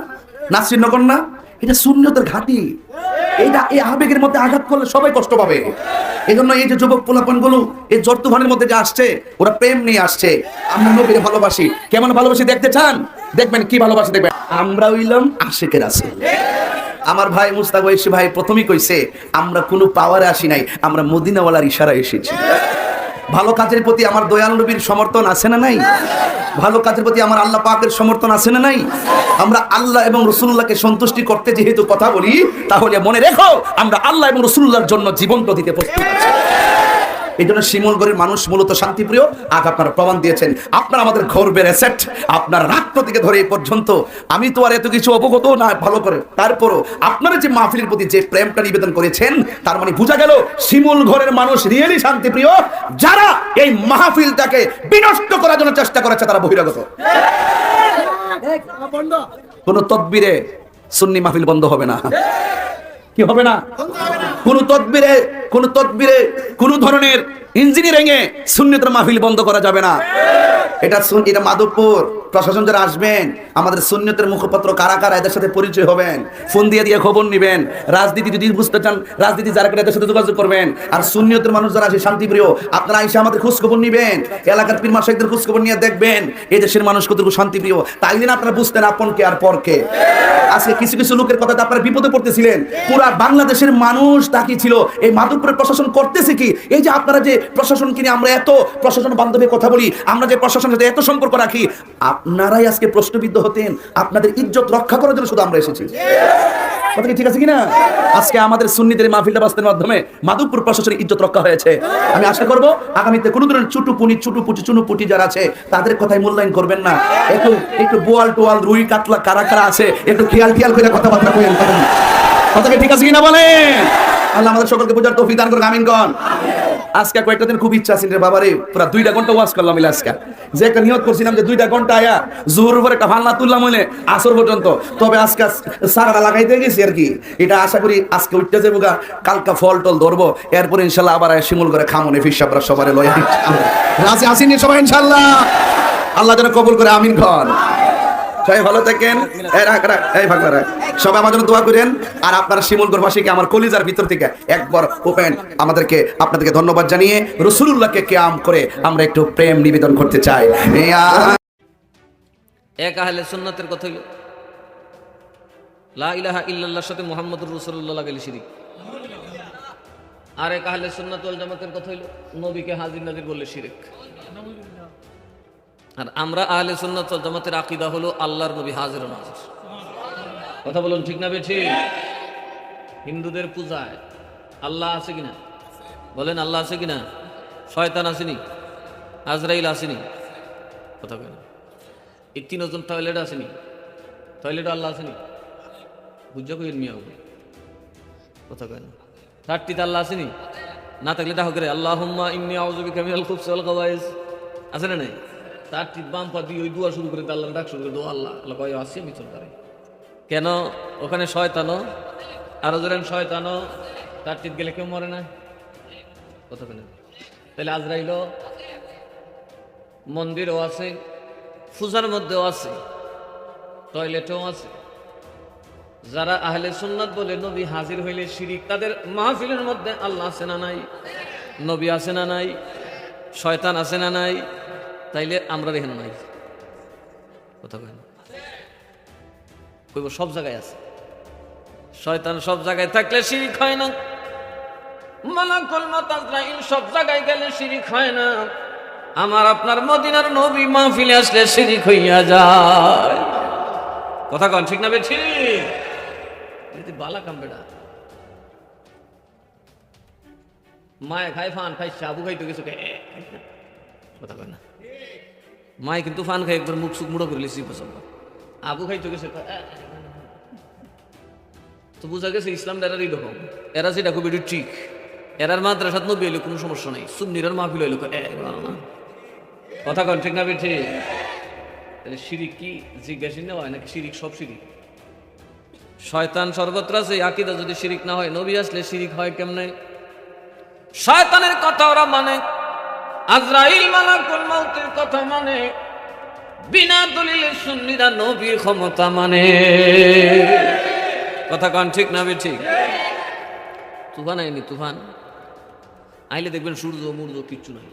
নাসিরনগর না, এটা সুন্নিয়তের ঘাঁটি। এইটা এই আবেগের মধ্যে আঘাত করলে সবাই কষ্ট পাবে। এই জন্য এই যে যুবক পোলাপন গুলো এই জর্তুভানের মধ্যে যে আসছে, ওরা প্রেম নিয়ে আসছে। আমরা নবীর ভালোবাসি। কেমন ভালোবাসি দেখতে চান? দেখবেন কি ভালোবাসি দেখবেন। আমরা হইলাম আশিকের রাসূল। আমার ভাই মুস্তাক ওয়াইসি ভাই প্রথমেই কইছে, আমরা কোনো পাওয়ারে আসি নাই, আমরা মদিনাওয়ালার ইশারায় এসেছি। ভালো কাজের প্রতি আমার দয়াল নবীর সমর্থন আছে না নাই? ভালো কাজের প্রতি আমার আল্লাহ পাকের সমর্থন আছে না নাই? আমরা আল্লাহ এবং রাসূলুল্লাহকে সন্তুষ্টি করতে যেহেতু কথা বলি, তাহলে মনে রেখো আমরা আল্লাহ এবং রাসূলুল্লাহর জন্য জীবন তো দিতে প্রস্তুত আছি। এই জন্য শিমুলগড়ের মানুষ মূলত শান্তিপ্রিয়। আজ আপনারা প্রমাণ দিয়েছেন। আপনারা আমাদের গর্বের অ্যাসেট। আপনার রাত্র থেকে ধরে এই পর্যন্ত আমি তো আর এত কিছু অবগত না ভালো করে, তারপরও আপনারা যে মাহফিলের প্রতি যে প্রেমটা নিবেদন করেছেন, তার মানে বোঝা গেল শিমুলগড়ের মানুষ রিয়েলি শান্তিপ্রিয়। যারা এই মাহফিলটাকে বিনষ্ট করার জন্য চেষ্টা করেছে তারা বহিরাগত। কোন তদবিরে সুন্নি মাহফিল বন্ধ হবে না। কি হবে না? কোন তদবিরে কোন ধরনের ইঞ্জিনিয়ারিং এ সুন্নতের মাহফিল বন্ধ করা যাবে না। এটা মাধবপুর প্রশাসন যারা আসবেন, আমাদের সুন্নতের মুখপত্র কারা কারা, এদের সাথে পরিচয় হবেন, ফোন দিয়ে খবর নেবেন। রাজনীতি যদি বুঝতে চান, রাজনীতি যারা করে এদের সাথে যোগাযোগ করবেন। আর সুন্নতের মানুষ যারা আছে শান্তিপ্রিয়, আপনারা এসে আমাদের খোঁজ খবর নেবেন, এলাকার পীর মাশাইখদের খোঁজ খবর নিয়ে দেখবেন এই দেশের মানুষ কতটুকু শান্তিপ্রিয়। তাইলে না আপনারা বুঝতেন আপন কে আর পর কে। আজকে কিছু কিছু লোকের কথাতে আপনারা বিপদে পড়তেছিলেন, পুরা বাংলাদেশের মানুষ তাকিয়ে ছিল এই মাধবপুরের প্রশাসন করতেছে কি। এই যে আপনারা যে প্রশাসনকে নিয়ে আমরা এত প্রশাসন বান্ধবে কথা বলি, আমরা যে প্রশাসনের সাথে এত সম্পর্ক রাখি, আপনারাই আজকে প্রশ্নবিদ্ধ হতেন। আপনাদের ইজ্জত রক্ষা করার জন্য শুধু আমরা এসেছি। কথা কি ঠিক আছে কিনা? আজকে আমাদের সুন্নিদের মাহফিলটা বাস্তের মাধ্যমে মাধবপুর প্রশাসনের ইজ্জত রক্ষা হয়েছে। আমি আশা করব আগামীতে কোনো ধরনের চুনুপুটি যারা আছে তাদের কথাই মূল্যায়ন করবেন না। একটু বোয়াল টোয়াল রুই কাতলা কারা কারা আছে একটু খেয়াল করে কথাবার্তা কইেন। কথা কি ঠিক আছে কিনা বলেন? আল্লাহ আমাদের সকলকে বোঝার তৌফিক দান করুন, আমিন কোন। আজকে কয়েকটা দিন খুব ইচ্ছা আছে রে বাবারে, পুরো 2 ঘন্টা ওয়াজ করলাম আজকে। যে একটা নিয়ত করছিলাম যে 2 ঘন্টা আয়া জোহরের পরে একটা ফালনা তুললাম হইলে আসর পর্যন্ত, তবে আজকে সারাটা লাগাইতে গেছি আর কি। এটা আশা করি আজকে উঠতে যাবো গা, কালকা ফল টল ধরবো, এরপরে ইনশাল্লাহ আবার শিমুল করে খামনে ফিসাবরা সবারে লয় রাজি আসেনি সবাই ইনশাল্লাহ। আল্লাহ যেন কবুল করে, আমিন খান। সবাই ভালো থাকেন, সবাই আমার জন্য দোয়া করেন। আর আপনারা শিমুলগড়বাসীকে আমার কলিজার ভিতর থেকে একবার ওপেন আপনাদেরকে ধন্যবাদ জানিয়ে রাসূলুল্লাহকে কিয়াম করে আমরা একটু প্রেম নিবেদন করতে চাই। এক আহলে সুন্নাতের কথা হইল লা ইলাহা ইল্লাল্লাহর সাথে মুহাম্মদুর রাসূলুল্লাহ লাগাইলে শিরিক। আর এক আহলে সুন্নাত ওয়াল জামাতের কথা হইল নবীকে হাজির নাজির বললে শিরিক। আর আমরা আহলে সুন্নাত ওয়াল জামাতের আকীদা হলো আল্লাহর নবী হাজির ও নাজির। কথা বলুন ঠিক না বেঠিক? হিন্দুদের পূজায় আল্লাহ আছে কিনা বলেন? আল্লাহ আছে কিনা? শয়তান আসেনি? আজরাইল আসেনি? কথা বলেন। এই 3জন টয়লেট আসেনি? টয়লেট আল্লাহ আসেনি? বুঝা কই মিয়া কথা কয় না। 30তে আল্লাহ আসেনি? না থাকলে দেখো করে আল্লাহুম্মা ইন্নী আউযু বিকা মিনাল খুবসি ওয়াল খাবাইস আছে না নাই? 30 বাম পা দিয়ে ওই দোয়া শুরু করে আল্লাহর ডাক শুরু করে, দোয়া আল্লাহ আল্লাহ কয় আসি আমি চল করে। কেন? ওখানে শয়তানও, আরো ধরেন শয়তানও 30 গেলে কেউ মরে না? কথা বলেন। তাহলে আজরাইলও মন্দিরও আছে, পূজার মধ্যেও আছে, টয়লেটও আছে। যারা আহলে সুন্নাত বলে নবী হাজির হইলে শিরিক, তাদের মাহফিলের মধ্যে আল্লাহ আছে না নাই? নবী আছে না নাই? শয়তান আছে না নাই? তাইলে আমরা রেহেন নাই। কথা বলেন। কইব সব জায়গায় আছে। শয়তান সব জায়গায় থাকলে শিরিক হয় না, মালাকুল মউত আজরাইল সব জায়গায় গেলে শিরিক হয় না। আমার আপনার মদিনার নবী মাহফিলে আসলে শিরিক হইয়া যায়। কথা কন ঠিক না বে ঠিক? এতে বালা কাম বেটা। মায়ে খাই ফান খাই, সাবু খাইতে গেছো কে? কথা কয় না। মায়ে কিন্তু ফান খাই একবার মুখ সুখ মুড়ো করে লিসি পছন্দ। আবু খাইতে গেছে তো বোঝা গেছে ইসলাম এরা এইরকম। এরা যেটা খুব এটি ঠিক, এরার মাদ্রাসাত নবী এলো কোনো সমস্যা নেই, সুন্নিরার মাহফিল হইলো না। কথা কন ঠিক না বে ঠিক? তাহলে শিরিক কি জিজ্ঞাসা নেওয়া হয় নাকি? শিরিক সব শিরিক। শয়তান সর্বত্র আছে, আকীদা যদি শিরিক না হয়, নবী আসলে শিরিক হয় কেমনে? শয়তানের কথা ওরা মানে, আজরাইল মালাকুল মউতের কথা মানে, বিনা দলিলে সুন্নিরা নবীর ক্ষমতা মানে। কথা কন ঠিক না বে ঠিক? তুফান আইনি, তুফান আইলে দেখবেন সূর্য মূর্য কিচ্ছু নাই।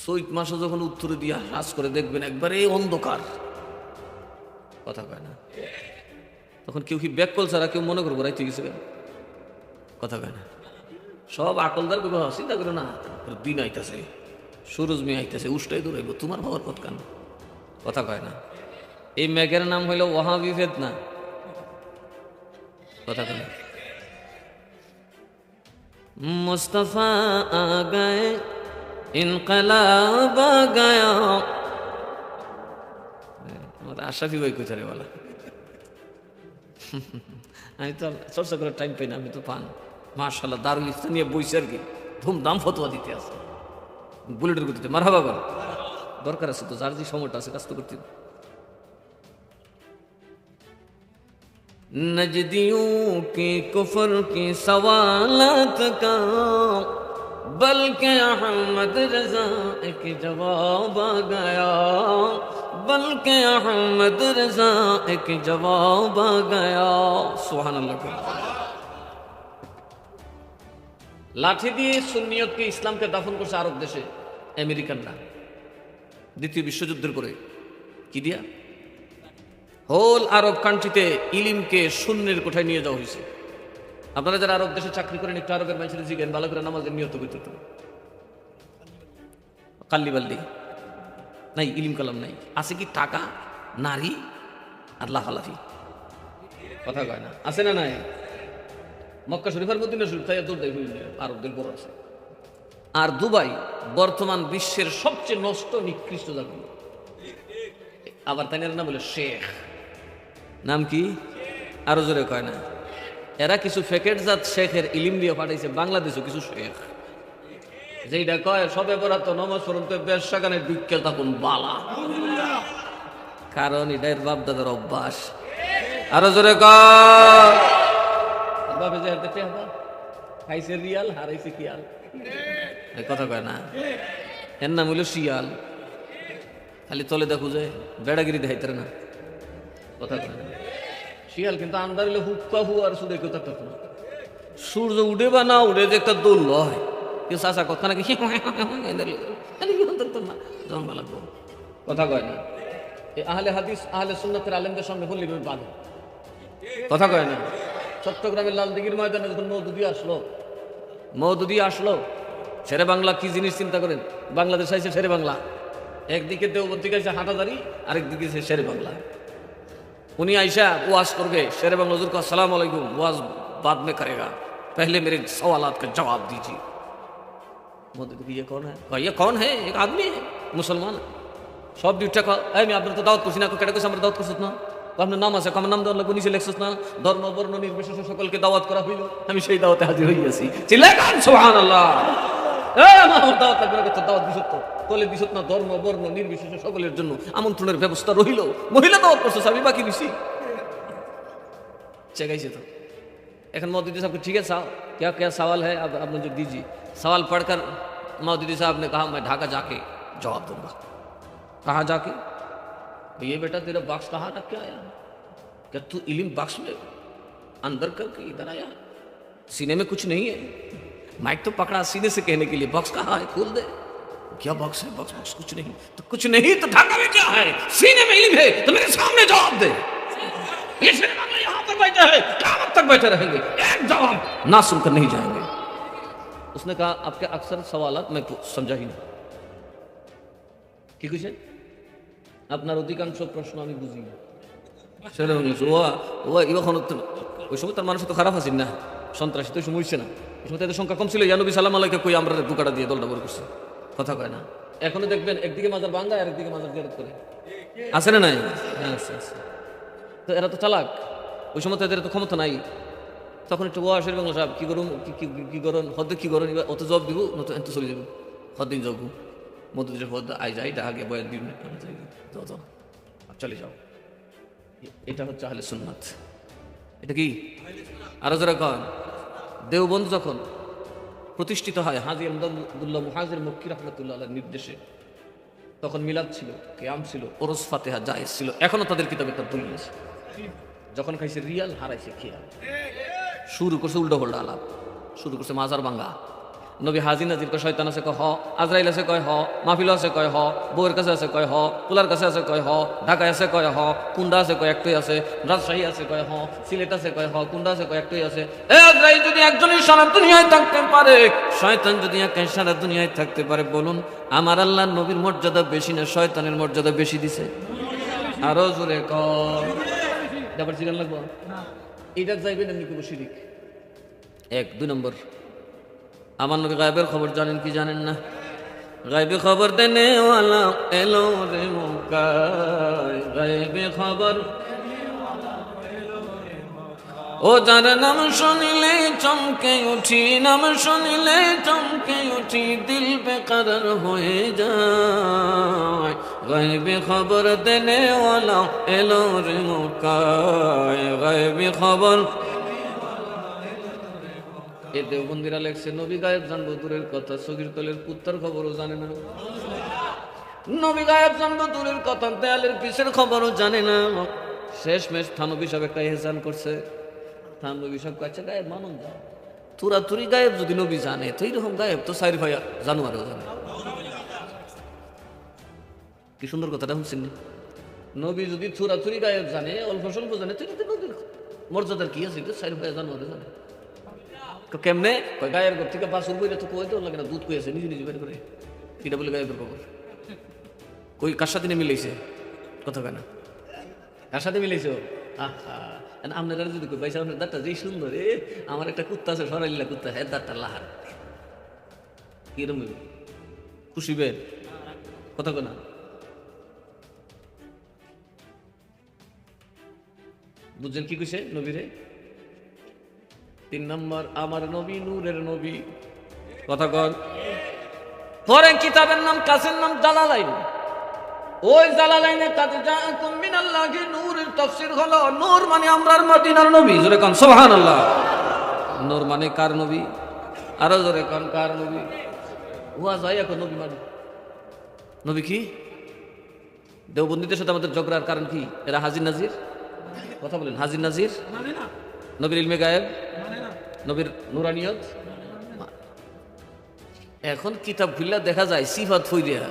চৈত মাসে যখন উত্তরে দিয়ে হাস করে দেখবেন একবারে অন্ধকার। কথা কয় না। তখন কেউ কি ব্যাককল ছাড়া কেউ মনে করবো রাইতে গেছে? কথা কয় না। সব আকলদার চিন্তা করো না, দিন আইতাছে, সুরজ মেয়ে আইতাছে, উষ্টাই দৌড়াইব, তোমার বাবার কত কান? কথা কয় না। এই মেঘের নাম হইল ওয়াহাবি ফিতনা। কথা কয় না। মুস্তাফা আ গায়ে ইনকলাব আ গায়া। আমার আশরাফি ভাই কোথায় বলা? আমি তো চর্চা করার টাইম পাই না, আমি তো পান। মাশাআল্লাহ দারুল ইফতা নিয়ে বইছে আর কি, ধুমধাম ফতোয়া দিতে আছে বুলেটের গতিতে। মারহাবা বল, দরকার আছে তো, যার যে সময়টা আছে কাজ তো করতে। नजदियों के कुफर के सवालात का बल्कि अहमद रजा एक जवाब आ गया, बल्कि अहमद रजा एक जवाब आ गया। सुभान अल्लाह। লাঠি দিয়ে সুন্নিয়তকে ইসলামকে দাফন করছে আরব দেশে আমেরিকানরা দ্বিতীয় বিশ্বযুদ্ধের পরে। কি দিয়া? হোল আরব কান্ট্রিতে ইলিমকে শূন্যের কোঠায় নিয়ে যাওয়া হয়েছে। আপনারা যারা আরব দেশে চাকরি করেন একটু আরবের মানুষের জিজ্ঞেন ভালো করে নামাজের নিয়ত করতে তো কাল্লি বাল্লি নাই, ইলিম কালাম নাই, আছে কি টাকা, নারী আর লাফালাফি, কথা কয় না, আছে না নাই? মক্কা শরীফের মদিনা শরীফ তাই দৌড় দেয় আরবদের বড় আছে। আর দুবাই বর্তমান বিশ্বের সবচেয়ে নষ্ট নিকৃষ্ট জায়গা। আবার তাই নাম বলে শেখ, নাম কি আরো জোরে কয় না। এরা কিছু ফেকেট জাত শেখের ইলিম দিয়ে পাঠাইছে বাংলাদেশও কিছু শেখ, যেটা কয় সবে বরাত নমাজ পড়ুন তো বেশাগানের বিকেল তখন বালা, কারণ এটার বাপ দাদার অভ্যাস। আরো জোরে কয় বাপে যে হাতে টেহা খাইছে রিয়াল হারাইছে কিয়াল, কথা কয় না। এর নাম হইল শিয়াল, খালি তলে দেখো যে বেড়াগিরি দেখাইতে না, কথা কয় না। শিয়াল কিন্তু আন্দার হইলে হুক্কা হু আর শুধু কেউ থাকতো না। সূর্য উঠে বা না উঠে যে একটা দোল হয় কেউ চাষা কথা নাকি না জন্মা লাগবো, কথা কয় না। এই আহলে হাদিস আহলে সুন্নাতের আলেমদের সামনে বললি বাঁধে, কথা কয় না। চট্টগ্রামের লালদিঘির ময়দানে যখন মওদুদি আসলো শেরে বাংলা কি জিনিস চিন্তা করেন, বাংলাদেশ আইসে শেরে বাংলা, একদিকে দেওবন্দ থেকে আইসে হাটাদারি, আরেকদিকে শেরে বাংলা। উনি আইসা ওয়াজ করবে শেরে बांग्ला हुजूर को अस्सलाम वालेकुम, वाज बाद में करेगा, पहले मेरे सवालात का जवाब दीजिए। मोदी ये कौन है? कहा ये कौन है? एक आदमी है मुसलमान। सब डिउटा का ए मैं आपने तो दावत করছি না, কেটে কইছে আমরা দাওয়াত করছিস না, আপনার নাম আছে, আমার নাম দেওয়ার লাগবে, নিচে লেখছিস না ধর্ম বর্ণ নির্বিশেষে সকলকে দাওয়াত করা হইল, আমি সেই দাওয়াতে হাজির হইয়াছি। চিল্লাগান সুবহানাল্লাহ। এ আমার দাওয়াত লাগবে, তো দাওয়াত দিছত তো বলে দিছত না, ধর্ম বর্ণ নির্বিশেষে সকলের জন্য আমন্ত্রণের ব্যবস্থা রইল, মহিলা দাওয়াত করছে, আমি বাকি দিছি চেগাইছে তো। এখন मौदूदी साहब को ठीक है साहब क्या क्या सवाल है अब मुझे दीजिए। सवाल पढ़कर मौदूदी साहब ने कहा मैं ढाका जाके जवाब दूंगा। कहाँ जाके? ये बेटा तेरा बॉक्स कहाँ रख के आया? क्या तू इलिम बॉक्स में अंदर करके इधर आया? सीने में कुछ नहीं है? माइक तो पकड़ा सीने से कहने के लिए, बॉक्स कहाँ है खोल दे। क्या बॉक्स है? बॉक्स बॉक्स कुछ नहीं, तो कुछ नहीं तो ढाका में क्या है? सीने में इल्म है तो मेरे सामने जवाब दे। ये यहाँ पर बैठे हैं, क़यामत तक बैठे रहेंगे, एक जवाब ना सुनकर नहीं जाएंगे। उसने कहा आपके अक्सर सवालात मैं समझा ही नहीं। কি কইছেন? আপনার অধিকাংশ প্রশ্ন আমি বুঝি না। সেটা ওই সময় তার মানুষ তো খারাপ আছেন না, সন্ত্রাসী তো সময় হচ্ছে না, ওই সময় তাদের সংখ্যা কম ছিল। ইয়ানবী সালাম আলাইকে কই আমরা দুকাটা দিয়ে দলটা বড় করছি, কথা কয় না। এখনো দেখবেন একদিকে মাজার বাঙ্গা আর একদিকে মাজার জিয়ারত করে, আছে না নাই? হ্যাঁ আছে আছে। তো এরা তো চালাক, ওই সময় তাদের তো ক্ষমতা নাই। তখন একটু ওয়াশের বাংলা সাহেব কি করুন কি করুন হদ্দে কি করুন, অত জব দিব নতো এত চলে যাব, হদ্দিন যাবো মধুদের পদ আই যাই আগে বয়ান দিন চলে যাও। এটা হচ্ছে আহলে সুন্নাত। এটা কি আরো যারা কন দেওবন্দ যখন প্রতিষ্ঠিত হয় হাজী আহমদুল্লাহ মুহাজির মক্কি রাহমাতুল্লাহ আলাইহির নির্দেশে, তখন মিলাদ ছিল, কিয়াম ছিল, ওরস ফাতিহা জায়েজ ছিল, এখনো তাদের কিতাবে তার দলিল আছে। যখন খাইছে রিয়াল হারাইছে খেয়াল, শুরু করছে উল্টো পাল্টা আলাপ, শুরু করছে মাজার ভাঙ্গা। নবী হাজির নাজির কয় শয়তান আছে কয় হ, আজরাইল আছে কয় হ, মাহফিল আছে কয় হ, বউয়ের কাছে আছে কয় হ, পোলার কাছে আছে কয় হ, ঢাকায় আছে কয় হ, কুন্ডা আছে কয় একটাই আছে, রাজশাহী আছে কয় হ, সিলেট আছে কয় হ, কুন্ডা আছে কয় একটাই আছে। এ আজরাইল যদি একজনই সারা দুনিয়ায় থাকতে পারে, শয়তান যদি একা সারা দুনিয়ায় থাকতে পারে, বলুন আমার আল্লাহর নবীর মর্যাদা বেশি না শয়তানের মর্যাদা বেশি দিছে? আরো জোরে কয় আবার জিগান লাগবো এটা যাইবেন এমনি করবো শিরিক। এক দুই নম্বর, আমার নবী গায়েবের খবর জানেন কি জানেন না? গায়েবে খবর দেনে ওয়ালা এলো রে মক্কায়, গায়েবে খবর ও যার নাম শুনিলে চমকে উঠি, নাম শুনিলে চমকে উঠি, দিল বেকরার হয়ে যায়। গায়বী খবর দেনে ওয়ালা এলো রে মক্কায়, গায়বী খবর। এ দেওবন্দিরা লেখছে নবী গায়েব জানবো দূরের কথা, সগীর তলের কুত্তার খবরও জানে না। নবী গায়েব জানবো দূরের কথা, দেয়ালের পিছের খবরও জানে না। শেষমেশ থানবী সাহেব একটা এহসান করছে। থানবী সাহেব কাছে গায়েব মানুন যায়, তুরা তুরি গায়েব যদি নবী জানে তো এইরকম গায়েব তো সাইর ভাইয়া জানুয়ারেও জানে। কি সুন্দর কথাটা শুনছেন। নবী যদি থুরা থুরি গায়েব জানে, অল্প স্বল্প জানে, তো এটা নবীর মর্যাদার কি আছে? সাইর ভাইয়া জানুয়ারে জানে। কেমনে গায়ের ঘর থেকে বাসুর বইটা তো কই তো লাগে না, দুধ কইছে নিজে নিজে বের করে। এটা বলে গায়েবের খবর কই কার সাথে মিলাইছে? কথা কেনা কার সাথে মিলাইছো? আপনারা যদি কই ভাইসা আপনার দাঁতটা যেই সুন্দর, আমার একটা কুত্তা আছে সরাইলা কুত্তা, হ্যাঁ দাঁতটা লাহার কিরম খুশিবেন? কথা কেনা বুঝছেন কি কইছে নবীরে? 3 নম্বর আমার নবী নূরের নবী। কথা কর। পরে কিতাবের নাম কাসের নাম জালালাইন। ওই জালালাইনে কাতে জাআকুম মিনাল্লাহি নূরের তাফসীর হলো নূর মানে আমরার মদিনার নবী। জোরে কোন সুবহানাল্লাহ। নূর মানে কার নবী? আরো জোরে কোন কার নবী? ওয়া যায় এখন নবী মানে নবী কি? দেওবন্দীদের সাথে আমাদের ঝগড়ার কারণ কি? এরা হাজির নাজির। কথা বলেন, হাজির নাজির মানে না। নবীর ইলমে গায়েব মানে না, নবীর নুরানিয়ত। এখন কিতাব খুললে দেখা যায় সিফাত ফইরিয়া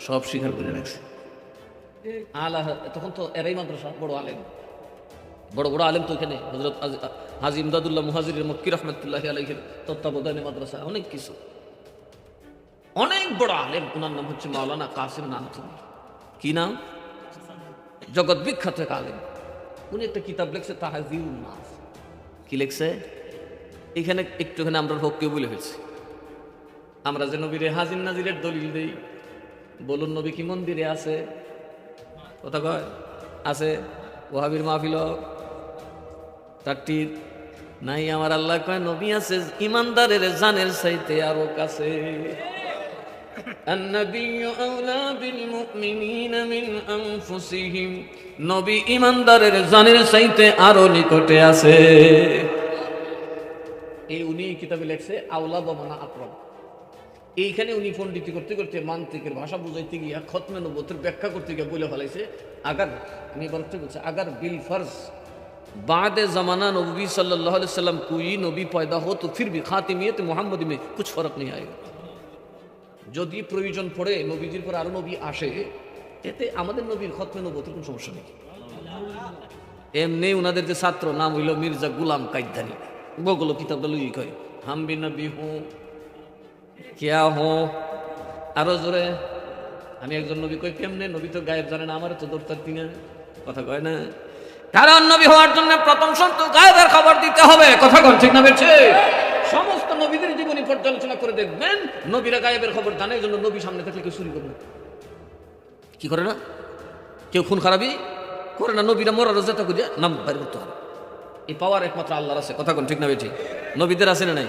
সব স্বীকার করে রাখছে। আলা তখন তো এরাই মাদ্রাসা বড় আলেম, বড় বড় আলেম তো এখানে হযরত হাজী ইমদাদুল্লাহ মুহাজির মক্কি রাহমাতুল্লাহি আলাইহির তত্ত্বাবধানে মাদ্রাসা, অনেক কিছু, অনেক বড় আলেম। ওনার নাম হচ্ছে মাওলানা কাসিম নানতুনি। কি নাম? জগৎ বিখ্যাত এক আলেম। উনি একটা কিতাব লিখছে তাহযীরুন নাস। কি লিখছে? এখানে একটুখানি আমরা হককে বলে ফেলছি। আমরা যে নবীরে হাজির নাজিরের দলিল দেই, বলুন নবী কি মন্দিরে আছে? কথা কয় আছে? ওয়াহাবির মাহফিল তারটি নাই। আমার আল্লাহ কয় নবী আছে ইমানদারের জানের চাইতে আরো কাছে। আন-নাবিয়্যু আওলা বিল মুমিনিনা মিন আনফুসিহিম। নবী ইমানদারের জানের চাইতে আরো নিকটে আছে। এই উনি কিতাবে লেখছে আওলা বমানা আকরাব। এইখানে উনি পণ্ডিতি করতে করতে মান্তিকের ভাষা বুঝাইতে গিয়া খতমে নবুয়তের ব্যাখ্যা করতে গিয়ে বলে ফেলাইছে আগার, আমি এবার বলছি আগার বিল ফর্জ बादे ज़माना नबी सल्लल्लाहु अलैहि वसल्लम कोई नबी पैदा हो तो फिर भी खातिमियत मोहम्मदी में कुछ फर्क नहीं आएगा। যদি প্রয়োজন পড়ে নবীজির পর আরো নবী আসে, এতে আমাদের নবীর খতমে নবুয়তের কোনো সমস্যা নেই। এমনি উনাদের যে ছাত্র নাম হইল মির্জা গুলাম কাইদানি, বগুলো কিতাবটা লুই কয় হাম বি নবী হুঁ কিয়া হো। আরো জোরে আমি একজন নবী কই কেমনে? নবী তো গায়েব জানে না, আমার তো দরকার তিনা। কথা কয় না, কারণ নবী হওয়ার জন্য প্রথম শর্ত গায়েবের খবর দিতে হবে। কথা কোন ঠিক না বেঠে? সমস্ত নবীদের জীবনী পর্যালোচনা করে দেখবেন নবীরা গায়েবের খবর জানে। এই জন্য নবী সামনে থাকলে কেউ চুরি করে না, কি করে না, কেউ খুন খারাপি করে না। নবীরা মরার রোজাটা করিয়া নাম বাইর করতে হবে। এই পাওয়ার একমাত্র আল্লাহর আছে। কথা কোন ঠিক না বেঠে? নবীদের আছে না নাই?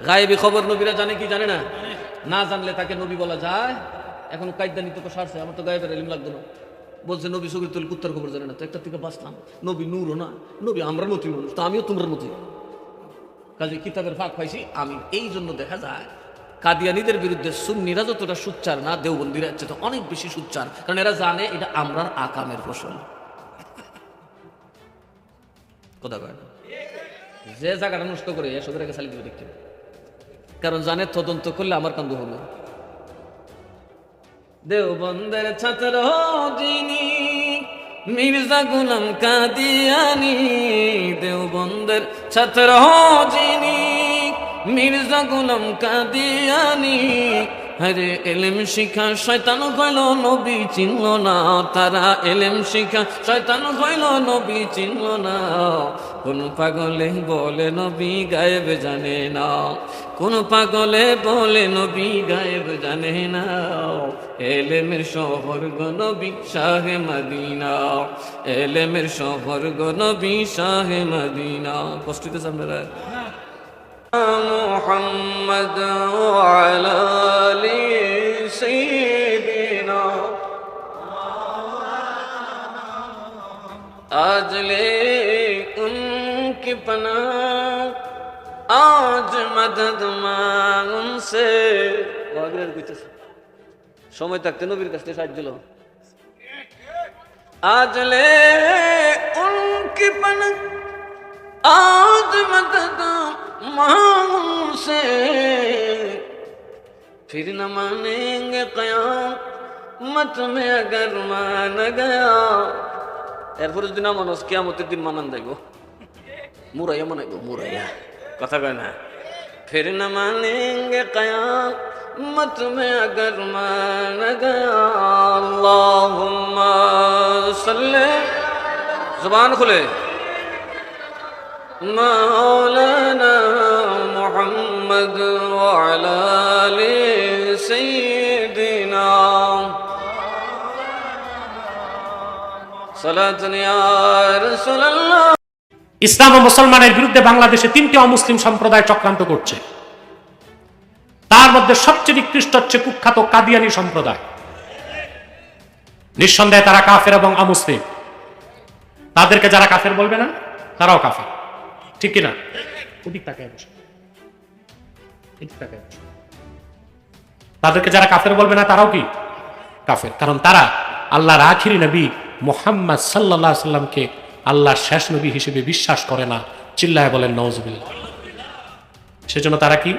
গায়েবী খবর নবীরা জানে কি জানে না? না জানলে তাকে নবী বলা যায়? এখন কায়দানি তো সারছে, আমার তো গায়েবের ইলম লাগতো না। বলছে নবী সগীর তুল কুত্তার খবর জানে না, তো একটা থেকে বাঁচলাম। নবী নূরও না, নবী আমরা মতি মানুষ, তো আমিও তোমরা মতি, কাজে কিতাবের ফাঁক পাইছি আমি। এই জন্য দেখা যায় কাদিয়ানীদের বিরুদ্ধে সুন্নিরা যতটা সুচ্চার না, দেওবন্দিরা তো অনেক বেশি সুচ্চার, কারণ এরা জানে এটা আমরার আকামের ফসল। কথা কয় না, যে জায়গাটা নষ্ট করে এসবের আগে চালিয়ে দিবে দেখতে, কারণ জানে তদন্ত করলে আমার কান্দ হলো। দেওবন্দের ছাত্র যিনি মির্জা গুলাম কাদিয়ানি, দেওবন্দের ছাত্র যিনি মির্জা গুলাম কাদিয়ানি। হরে এলেম শিখা শয়তান হইল নবী চিনল না, তারা এলেম শিখা শয়তান হইল নবী চিনল না। কোন পাগলে বলে নবী গায়েব জানে না, কোন পাগলে বলে নবী গায়েব জানে না। এলেমের শহর গো নবী শাহে মদিনা, এলেমের শহর গো নবী শাহে মদিনা। কষ্ট হইতেছে আপনারা? মুহাম্মদ ওয়া আলা আলি সাইয়্যিদিনা आज ले उनकी पनाह आज मदद मांग उनसे সময় থাকতে নবীর কাছে সাহায্য লো आज ले उनकी पनाह आज मदद मांग उनसे फिर न मानेंगे क़यामत में अगर मान गया এরপর যদি না মানুষ কিয়ামতের দিন মানান যাইব মুরাইয়া মানাইব মুরাইয়া কথা কয় না फिर न मानेंगे क़यामत में अगर मान गया अल्लाहुम्मा सल्ले जुबान खुले मौलाना मुहम्मद व अला आलि सय्यिदिना सलातन या रसूलल्लाह। ইসলাম ও মুসলমানের বিরুদ্ধে বাংলাদেশে 3টি অমুসলিম সম্প্রদায় চক্রান্ত করছে। তার মধ্যে সবচেয়ে নিকৃষ্ট হচ্ছে কুখ্যাত কাদিয়ানী সম্প্রদায়। নিঃসন্দেহে তারা কাফের এবং অমুসলিম। তাদেরকে যারা কাফের বলবে না তারাও কাফের, ঠিক কিনা? তাদেরকে যারা কাফের বলবে না তারাও কি কাফের, কারণ তারা আল্লাহর আখিরি নবী মুহাম্মদ সাল্লাল্লাহু আলাইহি সাল্লামকে আল্লাহর শেষ নবী হিসেবে বিশ্বাস করে না। চিল্লায় বলেন নাউজুবিল্লাহ। সেজন্য তারা কি,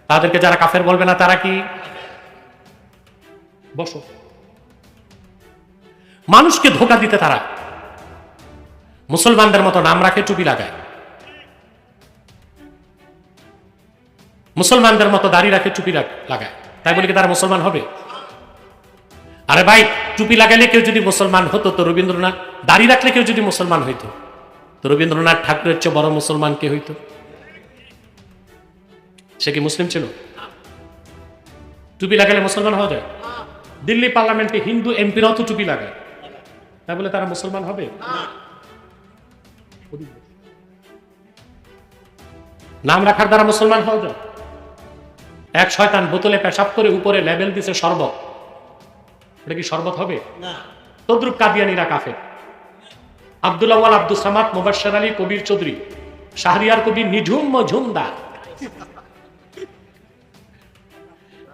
তাদেরকে যারা কাফের বলবে না তারা কি? বসো। মানুষকে ধোঁকা দিতে তারা মুসলমানদের মতো নাম রাখে, টুপি লাগায়, মুসলমানদের মতো দাড়ি রাখে, টুপি লাগায়, তাই বলে কি তারা মুসলমান হবে? আরে ভাই, টুপি লাগাইলে কেউ যদি মুসলমান হতো তো রবীন্দ্রনাথ, দাড়ি রাখলে কেউ যদি মুসলমান হইতো তো রবীন্দ্রনাথ ঠাকুরের চেয়ে বড় মুসলমান কে হইতো? সে কি মুসলিম ছিল? টুপি লাগালে মুসলমান হওয়া যায়? দিল্লি পার্লামেন্টে হিন্দু এমপিরাও তো টুপি লাগায়, তাই বলে তারা মুসলমান হবে? নাম রাখার দ্বারা মুসলমান হওয়া যায়? এক শয়তান বোতলে পেশাব করে উপরে লেবেল দিছে শরবত, এটা কি শরবত হবে? তদ্রুপ কাদিয়ানীরা কাফের। আব্দুল আউয়াল, আব্দুল সামাদ, মুবাশশির আলী, কবির চৌধুরী, শাহরিয়ার কবি, নিঝুম মজুমদার,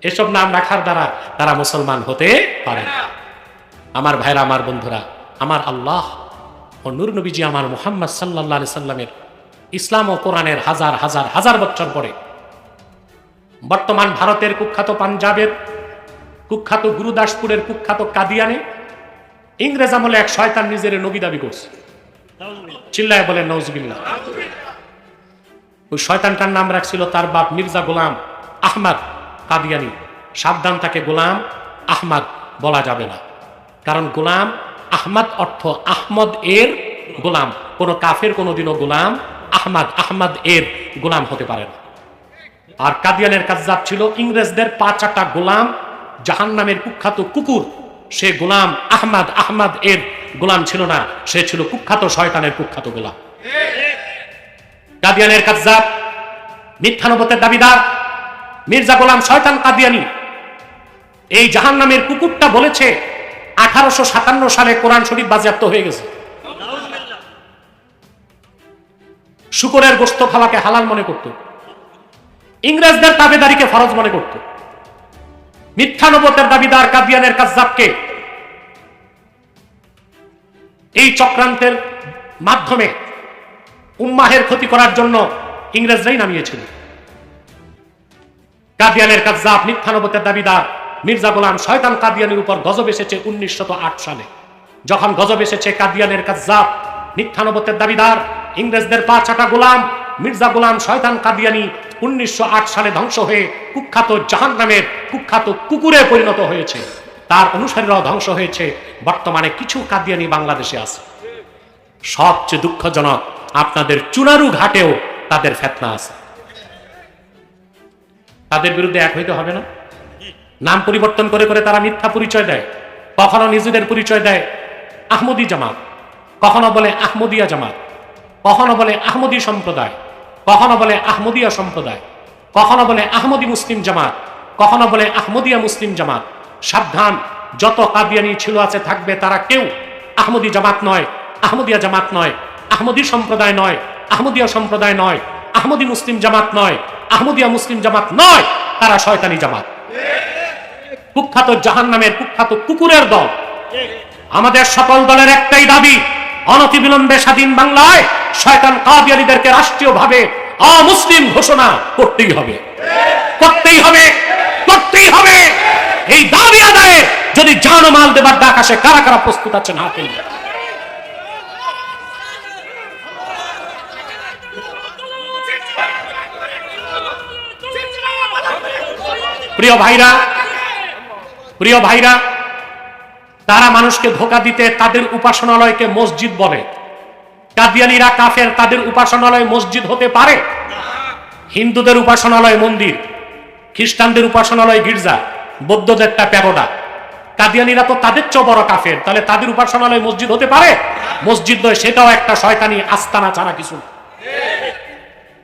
এসব নাম রাখার দ্বারা তারা মুসলমান হতে পারে না। আমার ভাইরা, আমার বন্ধুরা, আমার আল্লাহ ও নূর নবীজি আমার মুহাম্মদ সাল্লাল্লাহু আলাইহি সাল্লামের ইসলাম ও কোরআনের হাজার হাজার হাজার বছর পরে বর্তমান ভারতের কুখ্যাত পাঞ্জাবের কুখ্যাত গুরুদাসপুরের কুখ্যাত কাদিয়ানে ইংরেজ আমলে এক শয়তান নিজের নবী দাবি করছে। চিল্লায় বলেন নাউজুবিল্লাহ। ওই শয়তানটার নাম রাখছিল তার বাপ মির্জা গোলাম আহমদ কাদিয়ানী। সাবধান, তাকে গোলাম আহমদ বলা যাবে না, কারণ গোলাম আহমদ অর্থ আহমদ এর গোলাম। কোন কাফের কোনদিনও গোলাম আহমদ এর গোলাম হতে পারে না। আর কাদিয়ানের কাজ্জাব ছিল ইংরেজদের 5 গোলাম, জাহান্নামের কুখ্যাত কুকুর। সে গোলাম আহমদ এর গোলাম ছিল না, সে ছিল কুখ্যাত শয়তানের কুখ্যাত গোলাম। কাদিয়ানের কাজ্জাব, মিথ্যানবতের দাবিদার মির্জা গোলাম শয়তান কাদিয়ানী এই জাহান্নামের কুকুরটা বলেছে 1857 সালে কোরআন শরীফ বাজেয়াপ্ত হয়ে গেছে। শুকরের গোশত খাওয়াকে হালাল মনে করত, ইংরেজদের তাবেদারিকে ফরজ মনে করত। মিথ্যানবতের দাবিদার কাদিয়ানের কাজ্জাবকে এই চক্রান্তের মাধ্যমে উম্মাহের ক্ষতি করার জন্য ইংরেজরাই নামিয়েছিল। কাদিয়ানের কাজ্জাব, মিথ্যানবতের দাবিদার মির্জা গোলাম শয়তান কাদিয়ানের উপর গজব এসেছে 1908 সালে। যখন গজব এসেছে, কাদিয়ানের কাজ্জাব, মিথ্যানবতের দাবিদার ইংরেজদের 5 গোলাম মির্জা গোলাম শয়তান কাদিয়ানী 1908 সালে ধ্বংস হয়ে কুখ্যাত জাহান্নামের কুখ্যাত কুকুরে পরিণত হয়েছে। তার অনুসারীরাও ধ্বংস হয়েছে। বর্তমানে কিছু কাদিয়ানী বাংলাদেশে আছে। সবচেয়ে দুঃখজনক, আপনাদের চুনারু ঘাটেও তাদের ফেতনা আছে। তাদের বিরুদ্ধে এক হইতে হবে না? নাম পরিবর্তন করে করে তারা মিথ্যা পরিচয় দেয়। কখনো নিজেদের পরিচয় দেয় আহমদী জামাত, কখনো বলে আহমদিয়া জামাত, কখনো বলে আহমদী সম্প্রদায়, কখনো বলে আহমদিয়া সম্প্রদায়, কখনো বলে আহমদী মুসলিম জামাত, কখনো বলে আহমদিয়া মুসলিম জামাত। সাবধান, যত কাদিয়ানী ছিল আছে থাকবে, তারা কেউ আহমদী জামাত নয়, আহমদিয়া জামাত নয়, আহমদী সম্প্রদায় নয়, আহমদিয়া সম্প্রদায় নয়, আহমদী মুসলিম জামাত নয়, আহমদিয়া মুসলিম জামাত নয়, তারা শয়তানি জামাত, কুখ্যাত জাহান্নামের কুখ্যাত কুকুরের দল। আমাদের সকল দলের একটাই দাবি, অনতিবিলম্বে স্বাধীন বাংলায় শয়তান কাদিয়ানীদেরকে রাষ্ট্রীয়ভাবে অমুসলিম ঘোষণা করতেই হবে, করতেই হবে, করতেই হবে। এই দাবি আদায়ে যদি জান ও মাল দেবার ডাক আসে, কারা কারা প্রস্তুত আছেন হাত তুলুন। প্রিয় ভাইরা, প্রিয় ভাইরা, তারা মানুষকে ধোঁকা দিতে তাদের উপাসনালয়কে মসজিদ বলে। কাদিয়ানীরা কাফের, তাদের উপাসনালয় মসজিদ হতে পারে? হিন্দুদের উপাসনালয় মন্দির, খ্রিস্টানদের উপাসনালয় গির্জা, বৌদ্ধদেরটা প্যাগোডা। কাদিয়ানীরা তো তাদের চেয়ে বড় কাফের, তাহলে তাদের উপাসনালয় মসজিদ হতে পারে? মসজিদ নয়, সেটাও একটা শয়তানি আস্তানা ছাড়া কিছু।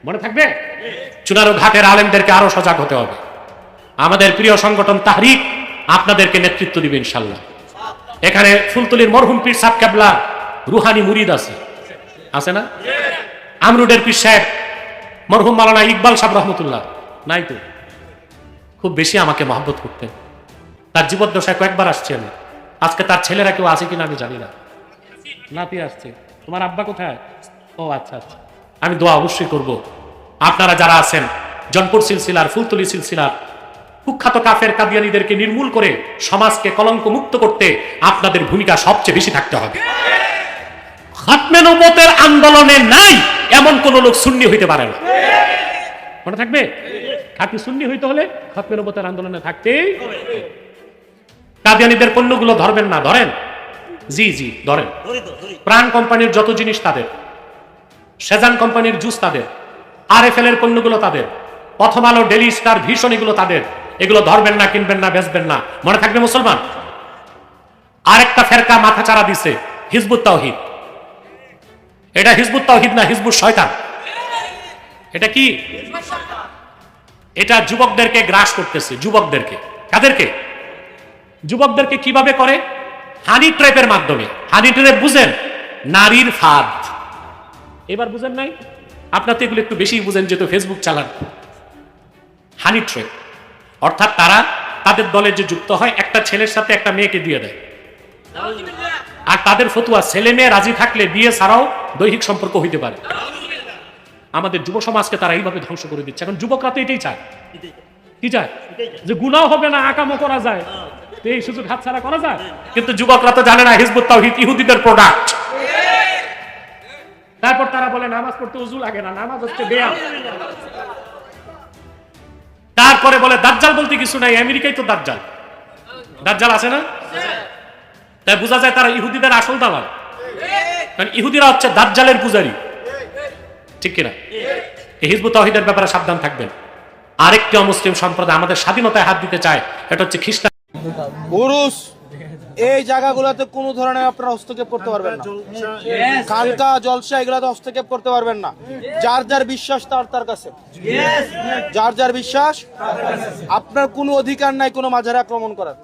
মনে থাকবে, চুনারু ঘাটের আলেমদেরকে আরো সজাগ হতে হবে। আমাদের প্রিয় সংগঠন তাহরিক আপনাদেরকে নেতৃত্ব দিবে ইনশাল্লাহ। এখানে ফুলতলির মরহুম পীর সাহেব কেবলা রুহানি মুরিদ আছে, আছে না? আমরুডের পীর সাহেব মরহুম মাওলানা ইকবাল সাহেব রহমতুল্লাহ নাই তো, খুব বেশি আমাকে মহব্বত করতেন। তার জীবদ্দশায় কয়েকবার আসছি আমি। আজকে তার ছেলেরা কেউ আছে কিনা আমি জানি না। নাতি আসছে। তোমার আব্বা কোথায়? ও আচ্ছা আচ্ছা, আমি দোয়া অবশ্যই করব। আপনারা যারা আছেন জনপুর সিলসিলার, ফুলতলি সিলসিলার কুখ্যাত কাফের কাদিয়ানীদেরকে নির্মূল করে সমাজকে কলঙ্ক মুক্ত করতে আপনাদের ভূমিকা সবচেয়ে বেশি থাকতে হবে। খাতমে নবুয়তের আন্দোলনে নাই এমন কোন লোক সুন্নি হইতে পারে না। মনে থাকবে, খাঁটি সুন্নি হইতে হলে খাতমে নবুয়তের আন্দোলনে থাকতেই। কাদিয়ানীদের পণ্যগুলো ধরবেন না? ধরেন, জি জি ধরেন। প্রাণ কোম্পানির যত জিনিস তাদের, সেজান কোম্পানির জুস তাদের, আরএফএল এর পণ্যগুলো তাদের, প্রথম আলো, ডেলি স্টার, ভীষণ এগুলো তাদের। এগুলো ধরবেন না, কিনবেন না, বেচবেন না। মনে থাকবে মুসলমান। আরেকটা ফেরকা মাথা চারা দিছে, হিজবুত তাওহীদ। এটা হিজবুত তাওহীদ না, হিজবুত শয়তান। এটা কি? এটা যুবকদেরকে গ্রাস করতেছে, যুবকদেরকে। কাদেরকে? যুবকদেরকে। কিভাবে করে? হানি ট্র্যাপের মাধ্যমে। হানি ট্র্যাপ বুঝেন? নারীর ফাঁদ। এবার বুঝেন নাই? আপনার তো এগুলো একটু বেশি বুঝেন, যেহেতু ফেসবুক চালান। হানি ট্র্যাপ অর্থাৎ তারা তাদের দলে যে যুক্ত হয়, একটা ছেলের সাথে একটা মেয়েকে দিয়ে দেয়। আর তাদের ফতুয়া, ছেলে মেয়ে রাজি থাকলে বিয়ে ছাড়াও দৈহিক সম্পর্ক হইতে পারে। আমাদের যুব সমাজকে তারা এইভাবে ধ্বংস করে দিচ্ছে। এখন যুবকরা তো এটাই চায়। কি চায়? যে গুনাহ হবে না, আকামও করা যায়, এই সুযোগ হাতছাড়া করা যায়। কিন্তু যুবকরা তো জানে না হিজবুত তাওহীদ ইহুদিদের প্রোডাক্ট। তারপর তারা বলে নামাজ পড়তে ওযু লাগে না, নামাজ হচ্ছে বেয়াম। তারপরে বলে দাজ্জাল বলতে কিছু নাই, আমেরিকায় তো দাজ্জাল। দাজ্জাল আছে না? তাই বোঝা যায় তারা ইহুদিদের আসল দালাল। কারণ ইহুদিরা হচ্ছে দাজ্জালের পূজারী, ঠিক কিনা? এই হিজবুত তাওহীদের ব্যাপারে সাবধান থাকবেন। আরেকটি অমুসলিম সম্প্রদায় আমাদের স্বাধীনতায় হাত দিতে চায়, এটা হচ্ছে খ্রিস্টান। পুরুষ এই জায়গাগুলোতে কোনো ধরনের আপনারা হস্তক্ষেপ করতে পারবেন না। খানকা, জলসা এগুলোতে হস্তক্ষেপ করতে পারবেন না। যার যার বিশ্বাস তার তার কাছে, যার যার বিশ্বাস। আপনার কোনো অধিকার নাই কোনো মাজারে আক্রমণ করার,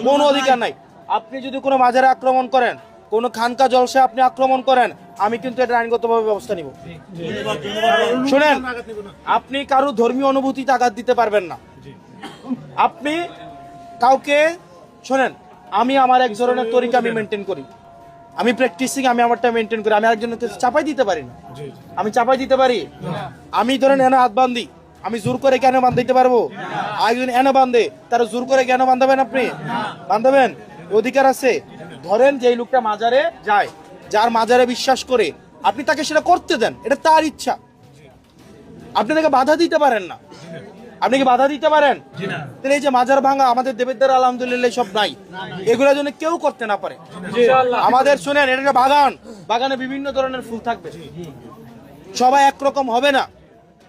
কোনো অধিকার নাই। আপনি যদি কোনো মাজারে আক্রমণ করেন, কোনো খানকা জলসা আপনি আক্রমণ করেন, আমি কিন্তু এটা আইনগতভাবে ব্যবস্থা নিব। শুনেন, আপনি কারো ধর্মীয় অনুভূতিতে আঘাত দিতে পারবেন না। আপনি কাউকে, শোনেন, আমি আমার এক ধরনের তরিকা আমি মেনটেন করি, আমি প্র্যাকটিসিং, আমি আমারটা মেনটেন করি। আমি আরেকজনকে চাপাই দিতে পারি না। আমি চাপাই দিতে পারি? আমি ধরেন এনে হাত বান্ধি, আমি জোর করে কেন বান্ধাইতে পারবো? আরেকজন এনে বান্ধে, তারা জোর করে কেন বান্ধাবেন? আপনি বান্ধাবেন? অধিকার আছে। ধরেন যে লোকটা মাজারে যায়, যার মাজারে বিশ্বাস করে, আপনি তাকে সেটা করতে দেন, এটা তার ইচ্ছা। আপনি তাকে বাধা দিতে পারেন না। আপনি কি বাধা দিতে পারেন? তাহলে এই যে মাজার ভাঙা, আমাদের দেবের আলহামদুলিল্লাহ সব নাই, এগুলোর জন্য কেউ করতে না পারে। আমাদের শুনেন, এটা বাগান, বাগানে বিভিন্ন ধরনের ফুল থাকবে, সবাই একরকম হবে না।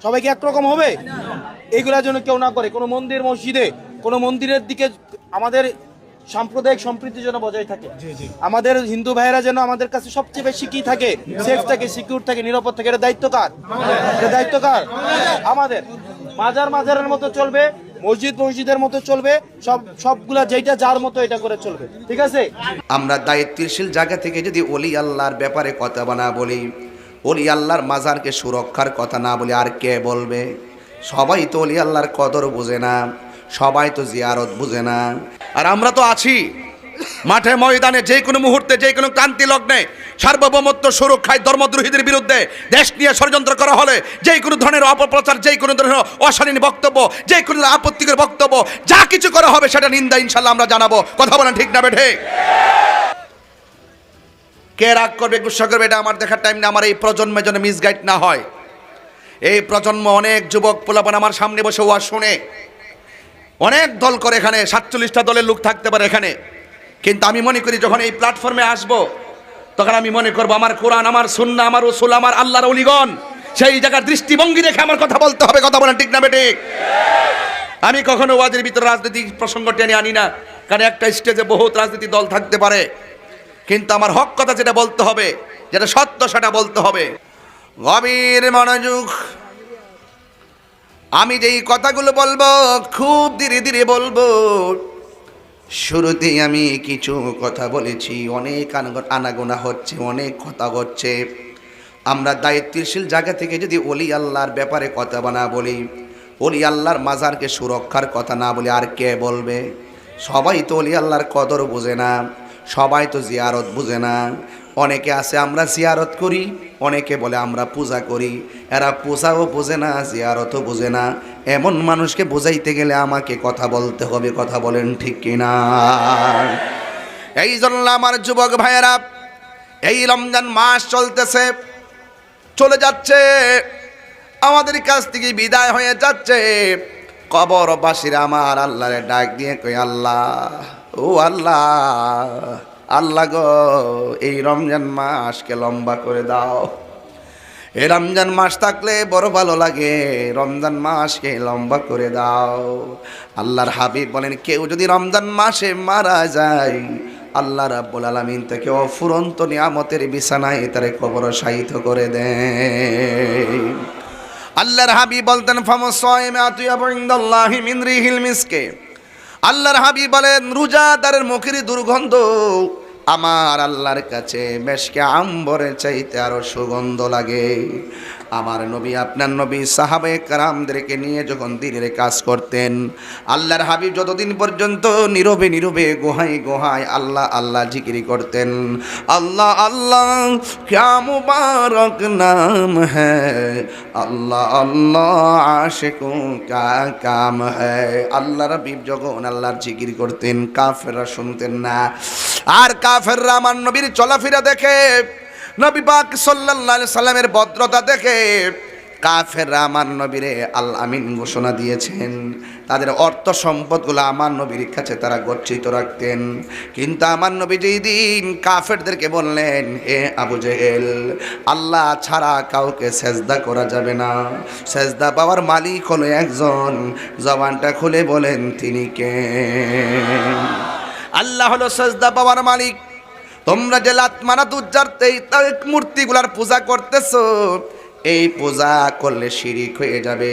সবাইকে একরকম হবে, এগুলোর জন্য কেউ না করে। কোনো মন্দির, মসজিদে, কোনো মন্দিরের দিকে আমাদের সাম্প্রদায়িক সম্প্রীতি যেন বজায় থাকে। আমাদের হিন্দু ভাইয়েরা যেন আমাদের কাছে সবচেয়ে বেশি কি থাকে? সেফ থাকে, সিকিউর থাকে, নিরাপদ থাকে। এটা দায়িত্ব কার? এটা দায়িত্ব কার? আমাদের। মাজারের মতো চলবে, মসজিদ মসজিদের মতো চলবে, সবগুলা যেটা যার মতো এটা করে চলবে, ঠিক আছে? আমরা দায়িত্বশীল জায়গা থেকে যদি ওলি আল্লাহর ব্যাপারে কথা না বলি, ওলি আল্লাহর মাজারকে সুরক্ষার কথা না বলি, আর কে বলবে? সবাই তো ওলি আল্লাহর কদর বুঝে না, সবাই তো জিয়ারত বুঝে না। আর আমরা তো আছি মাঠে ময়দানে, যে কোনো মুহূর্তে, যে কোনো ক্রান্তি লগ্নে সার্বভৌমত্ব সুরক্ষায় ধর্মদ্রোহীদের বিরুদ্ধে দেশ নিয়ে ষড়যন্ত্র করা হলে, যে কোনো ধরনের অপপ্রচার, যে কোনো ধরনের অশালীন বক্তব্য, যে কোনো আপত্তিকর বক্তব্য, যা কিছু করা হবে সেটা নিন্দা ইনশাল্লাহ আমরা জানাবো। কথা বলেন ঠিক না বেঠে? কে রাগ করবে, গুসা করবে, এটা আমার দেখার টাইম না। আমার এই প্রজন্মের জন্য মিসগাইড না হয়। এই প্রজন্ম অনেক যুবক পোলাপান আমার সামনে বসে ওয়াজ শুনে, অনেক দল করে, এখানে 47টা দলের লোক থাকতে পারে এখানে, কিন্তু আমি মনে করি যখন এই প্ল্যাটফর্মে আসব তখন আমি মনে করব আমার কোরআন, আমার সুন্নাহ, আমার রাসূল, আমার আল্লাহর ওলিগণ, সেই জায়গার দৃষ্টিভঙ্গি রেখে আমার কথা বলতে হবে। কথা বলেন ঠিক না বেঠিক? আমি কখনো ওয়াজের ভিতরে রাজনৈতিক প্রসঙ্গ টেনে আনি না, কারণ একটা স্টেজে বহুত রাজনীতি দল থাকতে পারে, কিন্তু আমার হক কথা যেটা বলতে হবে, যেটা সত্য সেটা বলতে হবে। গভীর মনোযোগ। আমি যেই কথাগুলো বলবো খুব ধীরে ধীরে বলবো। শুরুতেই আমি কিছু কথা বলেছি, অনেক আনাগোনা হচ্ছে, অনেক কথা হচ্ছে। আমরা দায়িত্বশীল জায়গা থেকে যদি ওলি আল্লাহর ব্যাপারে কথা না বলি, ওলি আল্লাহর মাজারকে সুরক্ষার কথা না বলি, আর কে বলবে? সবাই তো ওলি আল্লাহর কদর বুঝে না, সবাই তো জিয়ারত বুঝে না। অনেকে আছে আমরা জিয়ারত করি, অনেকে বলে আমরা পূজা করি। এরা পূজাও বোঝে না, জিয়ারতও বোঝে না। এমন মানুষকে বোঝাইতে গেলে আমাকে কথা বলতে হবে। কথা বলেন ঠিক কিনা? এই জন্য আমার যুবক ভাইয়েরা, এই রমজান মাস চলতেছে, চলে যাচ্ছে, আমাদের কাছ থেকে বিদায় হয়ে যাচ্ছে। কবরবাসীরা আমার আল্লাহরে ডাক দিয়ে কই, আল্লাহ, ও আল্লাহ, আল্লাহ গো, এই রমজান মাসকে লম্বা করে দাও। এই রমজান মাস থাকলে বড় ভালো লাগে, রমজান মাসকে লম্বা করে দাও। আল্লাহর হাবিব বলেন, কেউ যদি রমজান মাসে মারা যায়, আল্লাহ রাব্বুল আলামিন তাকে অফুরন্ত নিয়ামতের বিছানায় তারে কবর শায়িত করে দেয়। আল্লাহর হাবিব বলতেন, ফামসাইমা আতিয়াবু ইনদাল্লাহি মিন রিহিল মিসকে। আল্লাহর হাবিব বলেন, রোজাদারের মুখের দুর্গন্ধ আমার আল্লাহর কাছে মেশকে আম্বরের চাইতে আরো সুগন্ধ লাগে। আমার নবী, আপনার নবী সাহাবায়ে কেরামদেরকে নিয়ে যখন দিনের কাজ করতেন, আল্লাহর হাবিব যতদিন পর্যন্ত নীরবে নীরবে গোহায় গোহায় আল্লাহ আল্লাহ জিকির করতেন। আল্লাহ আল্লাহ ক্যা মুবারক নাম হ্যায়, আল্লাহ আল্লাহ আশিকোं কা কাম হ্যায়। আল্লাহর হাবিব যখন আল্লাহর জিকির করতেন, কাফেররা শুনতেন না। আর কাফেররা আমার নবীর চলাফেরা দেখে, নবী পাক সাল্লাল্লাহু আলাইহি সাল্লামের ভদ্রতা দেখে কাফেররা আমার নবীরে আল আমিন ঘোষণা দিয়েছেন। তাদের অর্থ সম্পদগুলো আমার নবীর কাছে তারা গচ্ছিত রাখতেন। কিন্তু আমার নবী যেই দিন কাফেরদেরকে বললেন, এ আবু জেহেল, আল্লাহ ছাড়া কাউকে সেজদা করা যাবে না, সেজদা পাওয়ার মালিক হলো একজন, জবানটা খুলে বলেন তিনি কে? আল্লাহ হলো সেজদা পাওয়ার মালিক। তোমরা যে লাত মানাত উজ্জারতে মূর্তিগুলার পূজা করতেছো, এই পূজা করলে শিরিক হয়ে যাবে।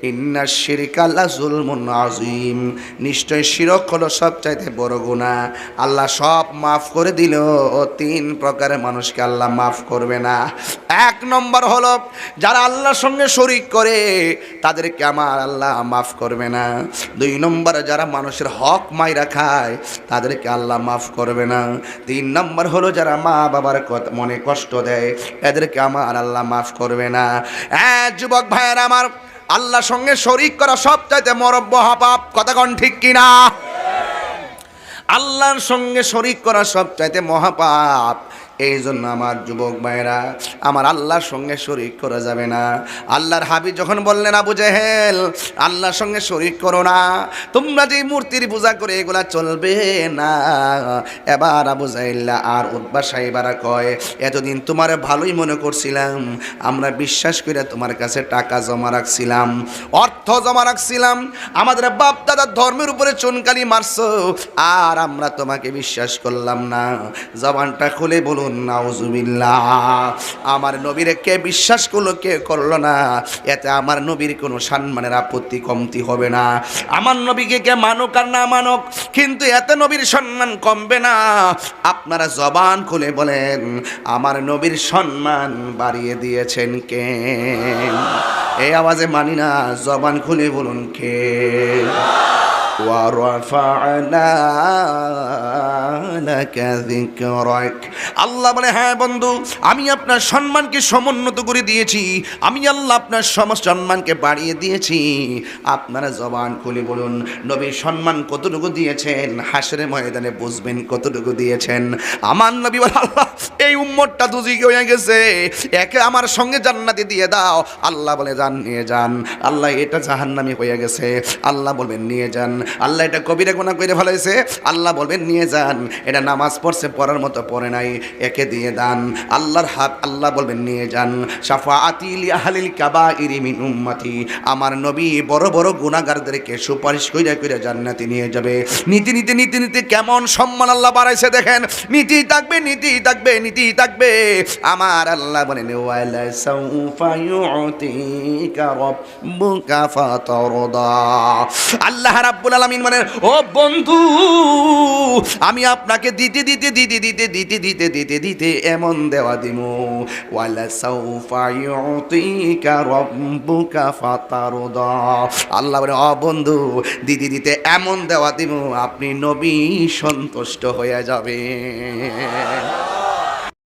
ইন্না শিরকা লাযুলমুন আযীম। নিশ্চয় শিরক হলো সবচাইতে বড় গুনাহ। আল্লাহ সব মাফ করে দিলেও 3 প্রকারের মানুষকে আল্লাহ মাফ করবে না। 1 নম্বর হলো যারা আল্লাহর সঙ্গে শরীক করে, তাদেরকে আমার আল্লাহ মাফ করবে না। 2 নম্বর যারা মানুষের হক মাইরা খায়, তাদেরকে আল্লাহ মাফ করবে না। 3 নম্বর হলো যারা মা বাবার মনে কষ্ট দেয়, এদেরকে আমার আল্লাহ মাফ করবে না। যুবক ভাইয়েরা আমার, আল্লাহর সঙ্গে শরীক করা সবচাইতে বড় মহাপাপ। কথা কোন ঠিক কিনা? আল্লাহর সঙ্গে শরীক করা সবচাইতে মহাপাপ। এই জন্য আমার যুবক ভাইরা, আমার আল্লাহর সঙ্গে শরীক করা যাবে না। আল্লাহর হাবিব যখন বললেন, আবু জেহেল, আল্লাহর সঙ্গে শরীক করো না, তোমরা যে মূর্তির পূজা করে এগুলা চলবে না। এবার আবু জেহেল আর উতবা সাহেবারা কয়, এতদিন তোমার ভালোই মনে করছিলাম, আমরা বিশ্বাস করে তোমার কাছে টাকা জমা রাখছিলাম, অর্থ জমা রাখছিলাম, আমাদের বাপ দাদার ধর্মের উপরে চুনকালি মারছো, আর আমরা তোমাকে বিশ্বাস করলাম না। জবানটা খুলে বলুন নাউজুবিল্লাহ। আমার নবীরে কে বিশ্বাস করলো কে করলো না, এতে আমার নবীর কোনো সম্মানের আপত্তি কমতি হবে না। আমার নবীকে কে মানুক আর না মানুক, কিন্তু এতে নবীর সম্মান কমবে না। আপনারা জবান খুলে বলেন, আমার নবীর সম্মান বাড়িয়ে দিয়েছেন কে? এই আওয়াজে মানি না, জবান খুলে বলুন কে? আল্লাহ বলে, হ্যাঁ বন্ধু, আমি আপনার সম্মানকে সমুন্নত করে দিয়েছি, আমি আল্লাহ আপনার সম্মানকে বাড়িয়ে দিয়েছি। আপনারা জবান খুলে বলুন, নবীর সম্মান কতটুকু দিয়েছেন, হাসরের ময়দানে বুঝবেন কতটুকু দিয়েছেন। আমার নবী বলে, আল্লাহ এই উম্মতটা দুজিকে হয়ে গেছে, একে আমার সঙ্গে জান্নাতে দিয়ে দাও। আল্লাহ বলে, যান নিয়ে যান। আল্লাহ এটা জাহান্নামী হয়ে গেছে, আল্লাহ বলবেন নিয়ে যান। আল্লাহ এটা কবিরা গুনাহ করে ফেলেছে, আল্লাহ বলবেন নিয়ে যান। এটা নামাজ পড়ছে, পড়ার মতো পড়ে নাই, একে দিয়ে দান। আল্লাহর হাত, আল্লাহ বলবেন নিয়ে যান। শাফাআতি লি আহলিল কাবাইরি মিন উম্মতি, আমার নবী বড় বড় গুনাহগারদেরকে সুপারিশ কইরা কইরা জান্নাতে নিয়ে যাবে। নীতি নীতি নীতি নীতি কেমন সম্মান আল্লাহ বাড়াইছে দেখেন। নীতি থাকবে, নীতি থাকবে, নীতি থাকবে। আমার আল্লাহ বলেন, ওয়ালা সাউফা ইউতিকা রাব্বুকা ফাতারদা। আল্লাহ রাব্বুল আলামিন বলেন, ও বন্ধু, আমি আপনাকে দিতে দিতে দিতে দিতে দিতে দিতে দিতে দিতে এমন দেওয়া দিমু। ওয়ালা সাউফা ইউতিকা রাব্বুকা ফাতারদা। আল্লাহ বলে, ও বন্ধু, দিতে দিতে এমন দেওয়া দিমু, আপনি নবী সন্তুষ্ট হয়ে যাবে।